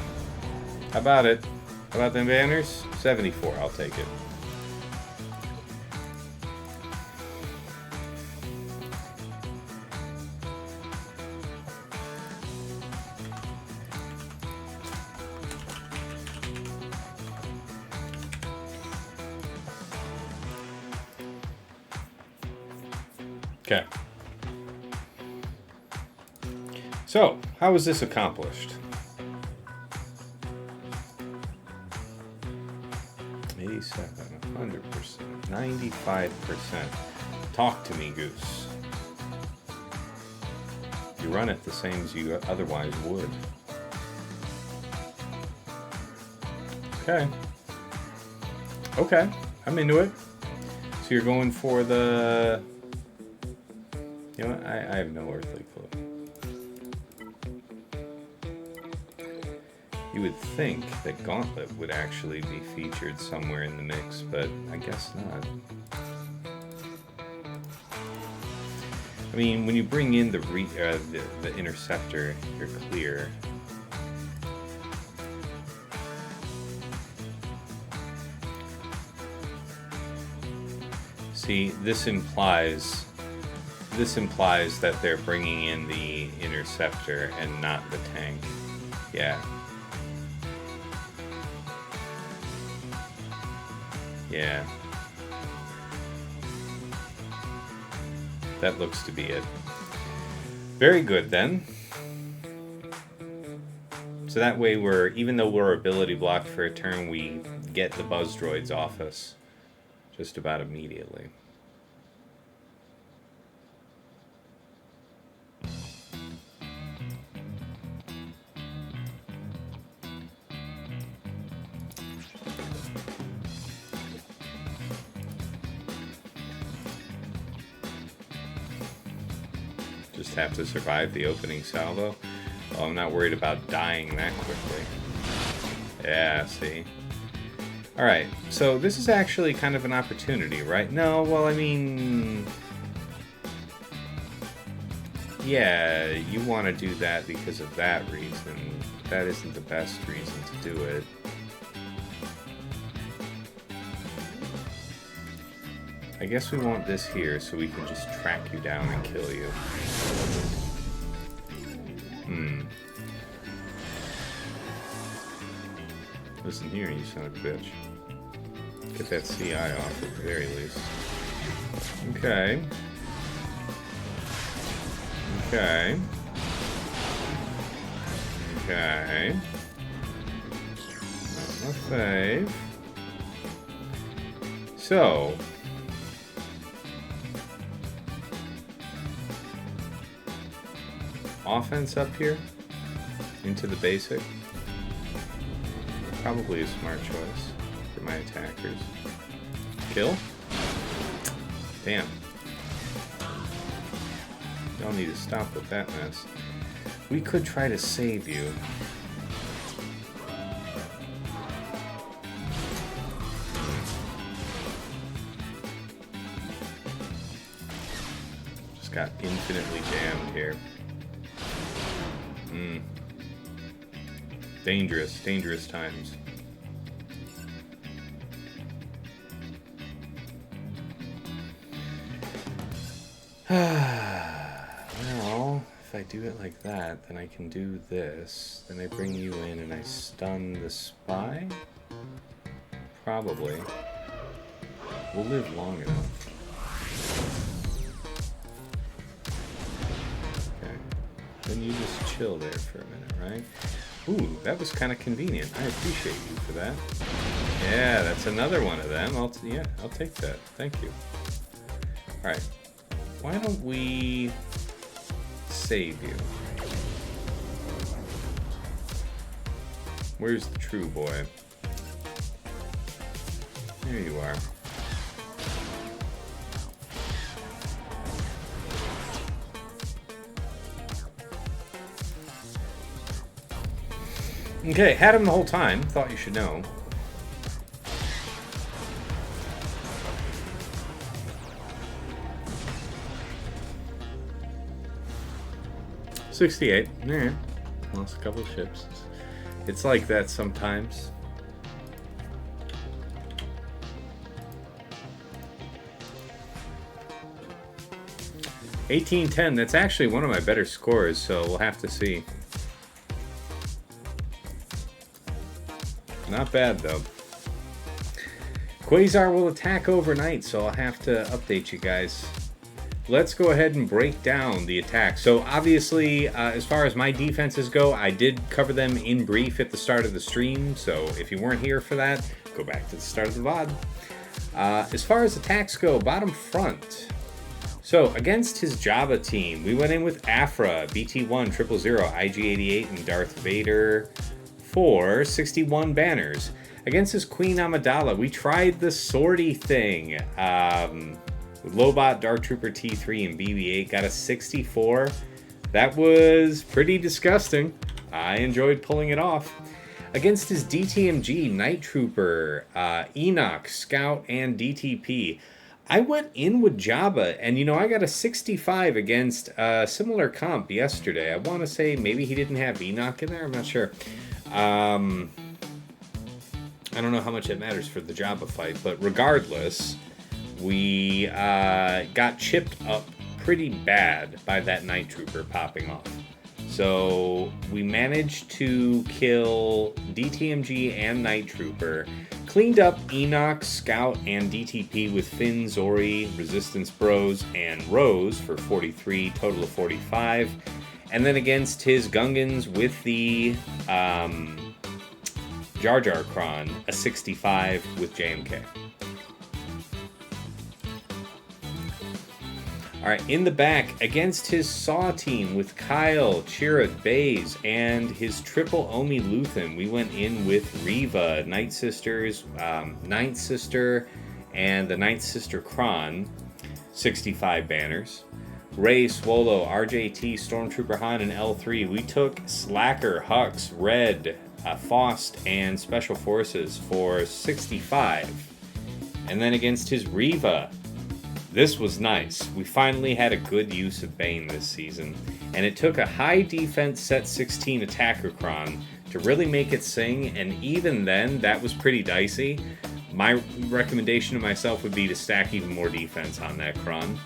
How about it? How about them banners? 74, I'll take it. Okay. So, how was this accomplished? 87, 100%, 95%. Talk to me, Goose. You run it the same as you otherwise would. Okay. Okay, I'm into it. So you're going for the... You know what? I have no earthly clue. You would think that Gauntlet would actually be featured somewhere in the mix, but I guess not. I mean, when you bring in the interceptor, you're clear. See, this implies that they're bringing in the interceptor and not the tank. Yeah. Yeah. That looks to be it. Very good then. So that way even though we're ability blocked for a turn, we get the buzz droids off us just about immediately. Just have to survive the opening salvo. Oh, I'm not worried about dying that quickly. Yeah, see? Alright, so this is actually kind of an opportunity, right? No, well, I mean... Yeah, you want to do that because of that reason. That isn't the best reason to do it. I guess we want this here so we can just track you down and kill you. Listen here, you son of a bitch. Get that CI off at the very least. Okay. Okay. Okay. Not my fave. So... offense up here into the basic. Probably a smart choice for my attackers. Kill? Damn. Y'all need to stop with that mess. We could try to save you. Just got infinitely jammed here. Dangerous, dangerous times. Well, if I do it like that, then I can do this. Then I bring you in and I stun the spy? Probably. We'll live long enough. Okay. Then you just chill there for a minute, right? Ooh, that was kind of convenient. I appreciate you for that. Yeah, that's another one of them. I'll take that. Thank you. All right. Why don't we save you? Where's the true boy? There you are. Okay, had him the whole time. Thought you should know. $68. Alright. Lost a couple of ships. It's like that sometimes. $18.10. That's actually one of my better scores, so we'll have to see. Not bad, though. Quasar will attack overnight, so I'll have to update you guys. Let's go ahead and break down the attack. So, obviously, as far as my defenses go, I did cover them in brief at the start of the stream, so if you weren't here for that, go back to the start of the VOD. As far as attacks go, bottom front. So, against his Jabba team, we went in with Aphra, BT1, 000, IG-88, and Darth Vader for 61 banners. Against his Queen Amidala, we tried the sortie thing. With Lobot, Dark Trooper T3, and BB-8, got a 64. That was pretty disgusting. I enjoyed pulling it off. Against his DTMG, Night Trooper, Enoch, Scout, and DTP. I went in with Jabba, and I got a 65 against a similar comp yesterday. I want to say maybe he didn't have Enoch in there. I'm not sure. I don't know how much it matters for the Jabba fight, but regardless, we got chipped up pretty bad by that Night Trooper popping off. So we managed to kill DTMG and Night Trooper, cleaned up Enoch, Scout, and DTP with Finn, Zori, Resistance Bros, and Rose for 43, total of 45. And then against his Gungans with the Jar Jar Kron, a 65 with JMK. Alright, in the back, against his Saw team with Kyle, Chirrut, Baze, and his triple Omi Luthen, we went in with Reva, Night Sisters, Ninth Sister, and the Ninth Sister Kron, 65 banners. Ray, Swallow, RJT, Stormtrooper Han, and L3. We took Slacker, Hux, Red, Faust, and Special Forces for 65. And then against his Reva, this was nice. We finally had a good use of Bane this season, and it took a high defense set 16 attacker Kron to really make it sing, and even then, that was pretty dicey. My recommendation to myself would be to stack even more defense on that Kron.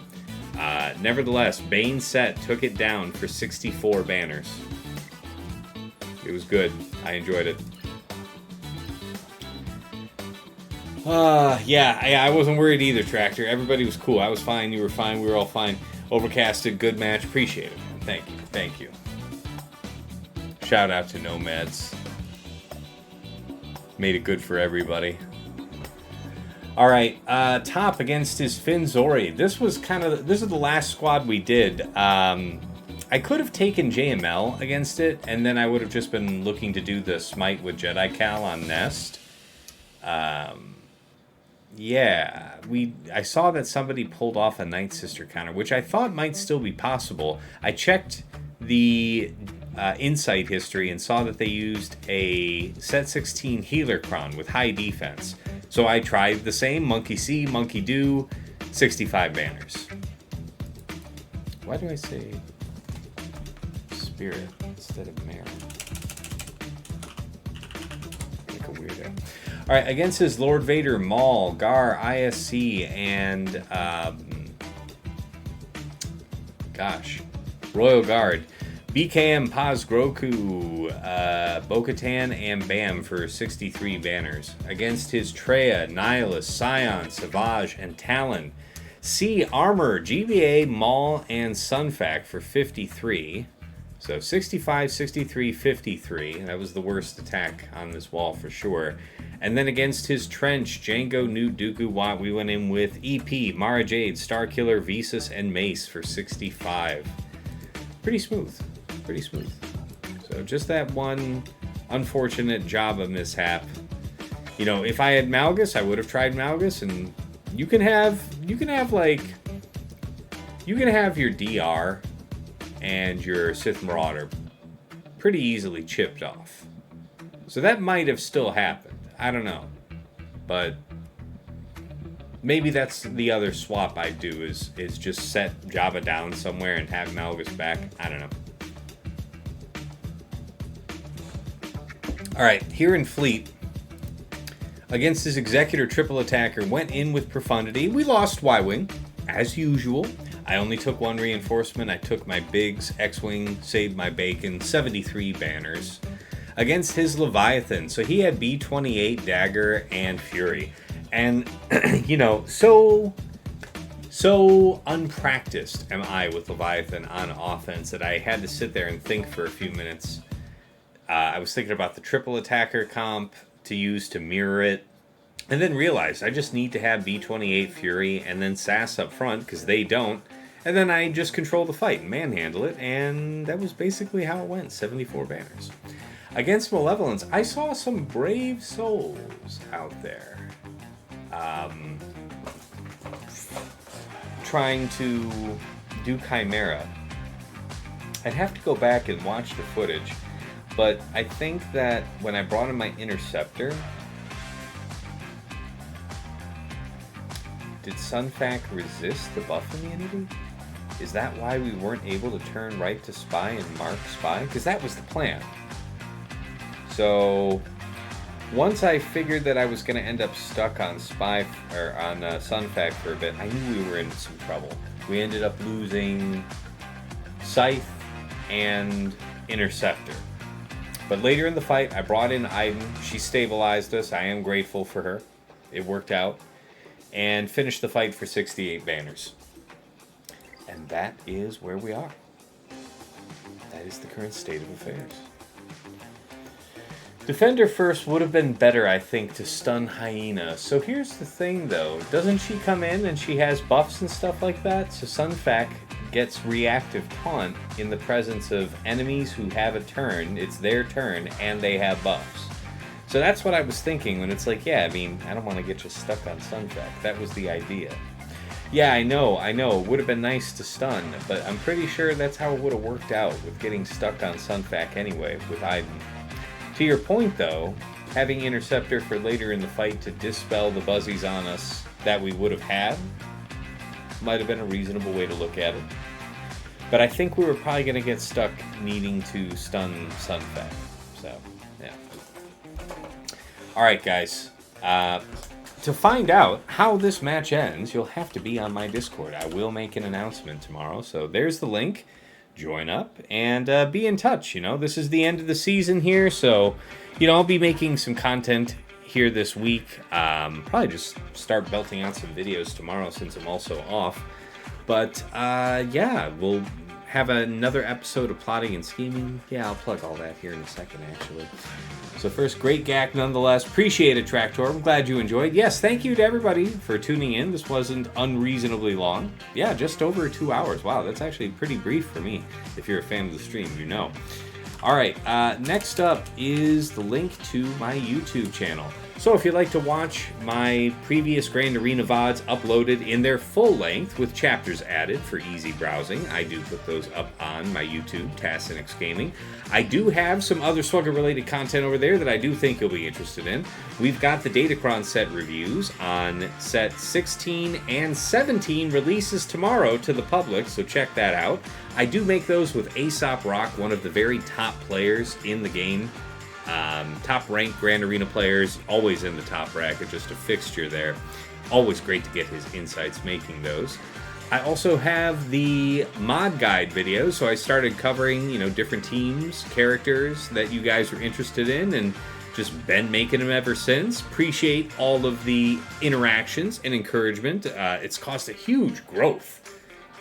Nevertheless, Bane set took it down for 64 banners. It was good. I enjoyed it. I wasn't worried either, Tractor. Everybody was cool. I was fine. You were fine. We were all fine. Overcasted. Good match. Appreciate it, man. Thank you. Thank you. Shout out to Nomads. Made it good for everybody. All right. Top against his Finn Zori. This is the last squad we did. I could have taken JML against it, and then I would have just been looking to do the Smite with Jedi Cal on Nest. I saw that somebody pulled off a Night Sister counter, which I thought might still be possible. I checked the Insight history and saw that they used a set 16 healer Kron with high defense. So I tried the same, Monkey See, Monkey Do, 65 banners. Why do I say Spirit instead of Mary? Like a weirdo. Alright, against his Lord Vader, Maul, Gar, ISC, and Royal Guard, BKM, Paz, Groku, Bo-Katan, and Bam for 63 banners. Against his Traya, Nihilus, Scion, Savage, and Talon, C, Armor, GBA, Maul, and Sunfac for 53. So 65, 63, 53. That was the worst attack on this wall for sure. And then against his Trench, Django, Newt, Dooku, Watt, we went in with EP, Mara Jade, Starkiller, Visas, and Mace for 65. Pretty smooth. Pretty smooth. So just that one unfortunate Jabba mishap. If I had Malgus, I would have tried Malgus, and you can have your DR and your Sith Marauder pretty easily chipped off. So that might have still happened. I don't know. But maybe that's the other swap I do is just set Jabba down somewhere and have Malgus back. I don't know. Alright, here in Fleet, against his Executor triple attacker, went in with Profundity. We lost Y-Wing, as usual. I only took one reinforcement. I took my Biggs, X-Wing, saved my bacon, 73 banners. Against his Leviathan, so he had B-28, Dagger, and Fury. And, so unpracticed am I with Leviathan on offense that I had to sit there and think for a few minutes. I was thinking about the triple attacker comp to use to mirror it, and then realized I just need to have B-28 Fury and then SAS up front, because they don't, and then I just control the fight and manhandle it, and that was basically how it went, 74 banners. Against Malevolence, I saw some brave souls out there trying to do Chimaera. I'd have to go back and watch the footage, but I think that when I brought in my Interceptor, Did Sunfac resist the buff immunity? Is that why we weren't able to turn right to spy and mark spy? Because that was the plan. So once I figured that I was going to end up stuck on spy or on Sunfac for a bit, I knew we were in some trouble. We ended up losing Scythe and Interceptor. But later in the fight, I brought in Iden. She stabilized us. I am grateful for her. It worked out. And finished the fight for 68 banners. And that is where we are. That is the current state of affairs. Defender first would have been better, I think, to stun Hyena. So here's the thing, though. Doesn't she come in and she has buffs and stuff like that? So Sunfac gets reactive taunt in the presence of enemies who have a turn. It's their turn, and they have buffs. So that's what I was thinking when it's like, yeah, I mean, I don't want to get you stuck on Sunfac. That was the idea. Yeah, I know. It would have been nice to stun, but I'm pretty sure that's how it would have worked out with getting stuck on Sunfac anyway with Iden. To your point, though, having Interceptor for later in the fight to dispel the buzzies on us that we would have had might have been a reasonable way to look at it. But I think we were probably going to get stuck needing to stun Sunfac. So, yeah. Alright, guys. To find out how this match ends, you'll have to be on my Discord. I will make an announcement tomorrow, so there's the link. Join up and be in touch. You know, this is the end of the season here, so, you know, I'll be making some content here this week. Probably just start belting out some videos tomorrow since I'm also off. But, yeah, we'll have another episode of Plotting and Scheming. Yeah, I'll plug all that here in a second, actually. So first, great GAC nonetheless. Appreciate it, Tractor. I'm glad you enjoyed. Yes, thank you to everybody for tuning in. This wasn't unreasonably long. Yeah, just over 2 hours. Wow, that's actually pretty brief for me. If you're a fan of the stream, you know. All right, next up is the link to my YouTube channel. So if you'd like to watch my previous Grand Arena VODs uploaded in their full length with chapters added for easy browsing, I do put those up on my YouTube, Tassinix Gaming. I do have some other Slugger-related content over there that I do think you'll be interested in. We've got the Datacron set reviews on set 16 and 17 releases tomorrow to the public, so check that out. I do make those with Aesop Rock, one of the very top players in the game. Top-ranked Grand Arena players, always in the top bracket, just a fixture there. Always great to get his insights making those. I also have the mod guide videos, so I started covering, you know, different teams, characters that you guys were interested in, and just been making them ever since. Appreciate all of the interactions and encouragement. It's caused a huge growth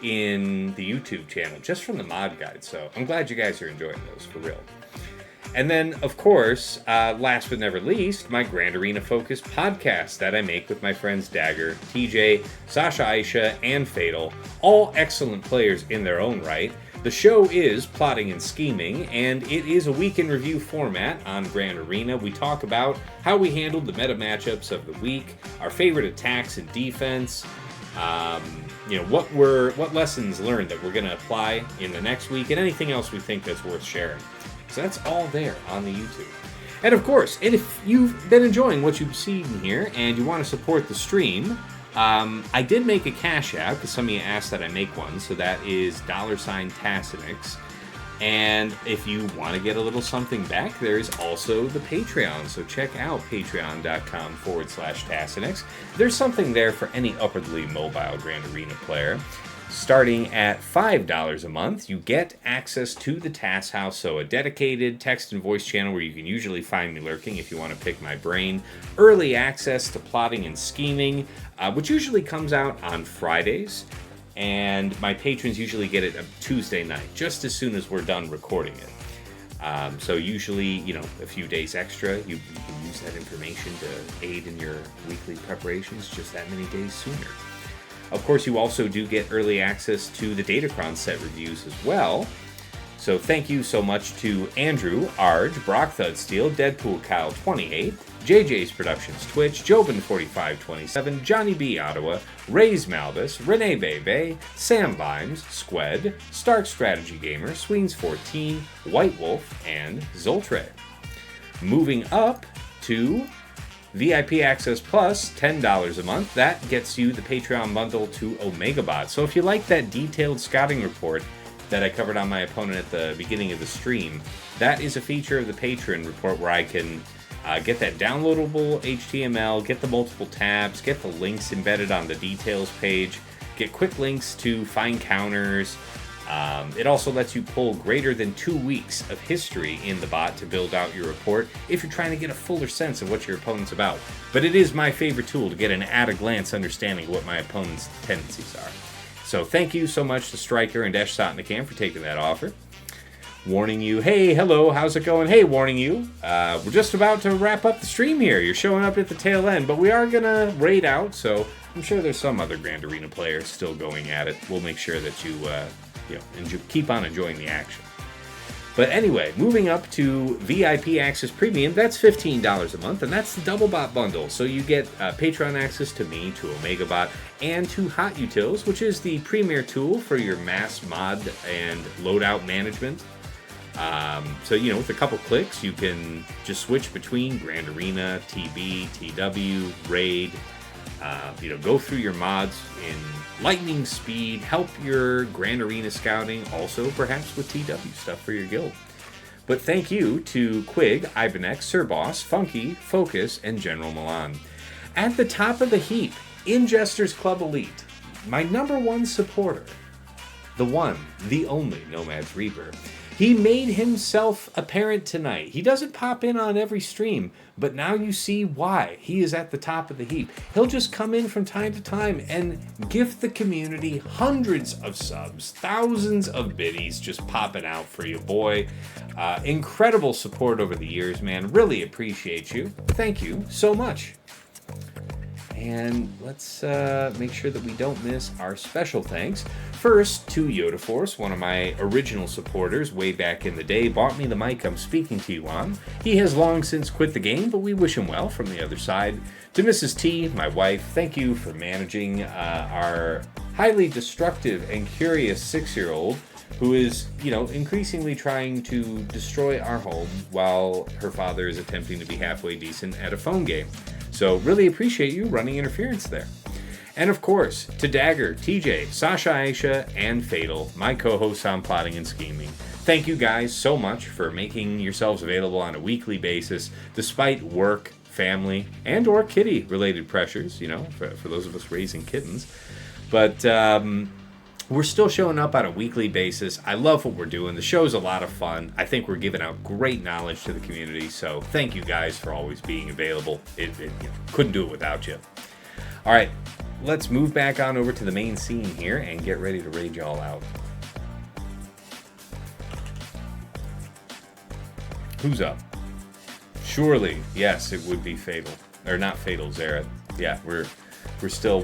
in the YouTube channel just from the mod guide, so I'm glad you guys are enjoying those, for real. And then, of course, last but never least, my Grand Arena focused podcast that I make with my friends Dagger, TJ, Sasha Aisha, and Fatal, all excellent players in their own right. The show is Plotting and Scheming, and it is a week in review format on Grand Arena. We talk about how we handled the meta matchups of the week, our favorite attacks and defense, you know, what lessons learned that we're going to apply in the next week, and anything else we think that's worth sharing. So that's all there on the YouTube. And of course, and if you've been enjoying what you've seen here and you want to support the stream, I did make a Cash App because some of you asked that I make one. So that is $Tassinix. And if you want to get a little something back, there's also the Patreon. So check out patreon.com/Tassinix. There's something there for any upwardly mobile Grand Arena player. Starting at $5 a month, you get access to the TAS House, so a dedicated text and voice channel where you can usually find me lurking if you want to pick my brain. Early access to Plotting and Scheming, which usually comes out on Fridays. And my patrons usually get it a Tuesday night, just as soon as we're done recording it. So usually, you know, a few days extra, you can use that information to aid in your weekly preparations just that many days sooner. Of course, you also do get early access to the Datacron set reviews as well. So thank you so much to Andrew, Arj, Brock Thudsteel, Deadpool Kyle 28, JJ's Productions Twitch, Jobin4527, Johnny B. Ottawa, Ray's Malbus, Renee Bebe, Sam Limes, Squed, Stark Strategy Gamer, Sweens14, White Wolf, and Zoltre. Moving up to VIP Access Plus, $10 a month. That gets you the Patreon bundle to OmegaBot. So if you like that detailed scouting report that I covered on my opponent at the beginning of the stream, that is a feature of the Patreon report where I can get that downloadable HTML, get the multiple tabs, get the links embedded on the details page, get quick links to find counters. It also lets you pull greater than 2 weeks of history in the bot to build out your report if you're trying to get a fuller sense of what your opponent's about. But it is my favorite tool to get an at-a-glance understanding of what my opponent's tendencies are. So thank you so much to Stryker and Deshsotnikam for taking that offer. Warning you, hey, hello, how's it going? Hey, warning you, we're just about to wrap up the stream here. You're showing up at the tail end, but we are going to raid out, so I'm sure there's some other Grand Arena players still going at it. We'll make sure that you keep on enjoying the action. But anyway, moving up to VIP Access Premium, that's $15 a month, and that's the Double Bot bundle. So you get Patreon access to me, to OmegaBot, and to Hot Utils, which is the premier tool for your mass mod and loadout management. So, with a couple clicks, you can just switch between Grand Arena, TB, TW, Raid, go through your mods in lightning speed, help your Grand Arena scouting, also perhaps with TW stuff for your guild. But thank you to Quig, Ibanez, Sir Boss, Funky, Focus, and General Milan. At the top of the heap, Ingesters Club Elite, my #1 supporter, the one, the only Nomad's Reaper. He made himself apparent tonight. He doesn't pop in on every stream, but now you see why he is at the top of the heap. He'll just come in from time to time and gift the community hundreds of subs, thousands of biddies just popping out for you, boy. Incredible support over the years, man. Really appreciate you. Thank you so much. And let's make sure that we don't miss our special thanks. First, to Yoda Force, one of my original supporters way back in the day, bought me the mic I'm speaking to you on. He has long since quit the game, but we wish him well from the other side. To Mrs. T, my wife, thank you for managing our highly destructive and curious 6-year-old who is, increasingly trying to destroy our home while her father is attempting to be halfway decent at a phone game. So really appreciate you running interference there. And of course, to Dagger, TJ, Sasha Aisha, and Fatal, my co-hosts on Plotting and Scheming. Thank you guys so much for making yourselves available on a weekly basis, despite work, family, and or kitty-related pressures, for those of us raising kittens. But we're still showing up on a weekly basis. I love what we're doing. The show's a lot of fun. I think we're giving out great knowledge to the community, so thank you guys for always being available. Couldn't do it without you. All right, let's move back on over to the main scene here and get ready to raid y'all out. Who's up? Surely, yes, it would be Fatal. Or not Fatal, Zareth. Yeah, we're still,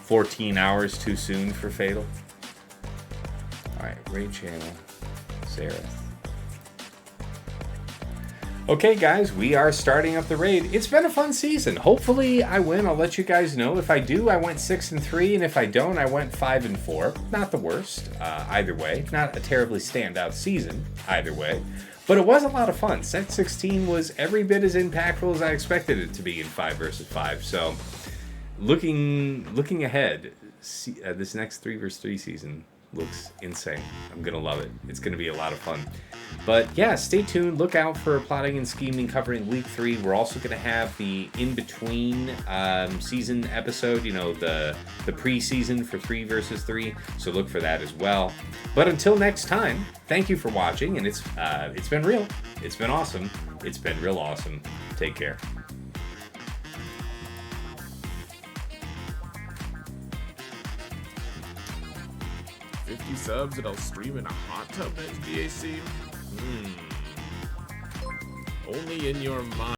14 hours too soon for Fatal? Alright, raid channel, Zareth. Okay, guys, we are starting up the raid. It's been a fun season. Hopefully I win. I'll let you guys know. If I do, I went 6-3, and if I don't, I went 5-4. Not the worst, either way. Not a terribly standout season, either way. But it was a lot of fun. Set 16 was every bit as impactful as I expected it to be in 5 versus 5. So, looking ahead, this next 3 versus 3 season looks insane. I'm gonna love it. It's gonna be a lot of fun. But yeah, stay tuned. Look out for Plotting and Scheming covering week 3. We're also gonna have the in-between season episode, the preseason for 3 versus 3. So look for that as well. But until next time, thank you for watching, and it's been real. It's been awesome. It's been real awesome. Take care. 50 subs and I'll stream in a hot tub next DAC? Only in your mind.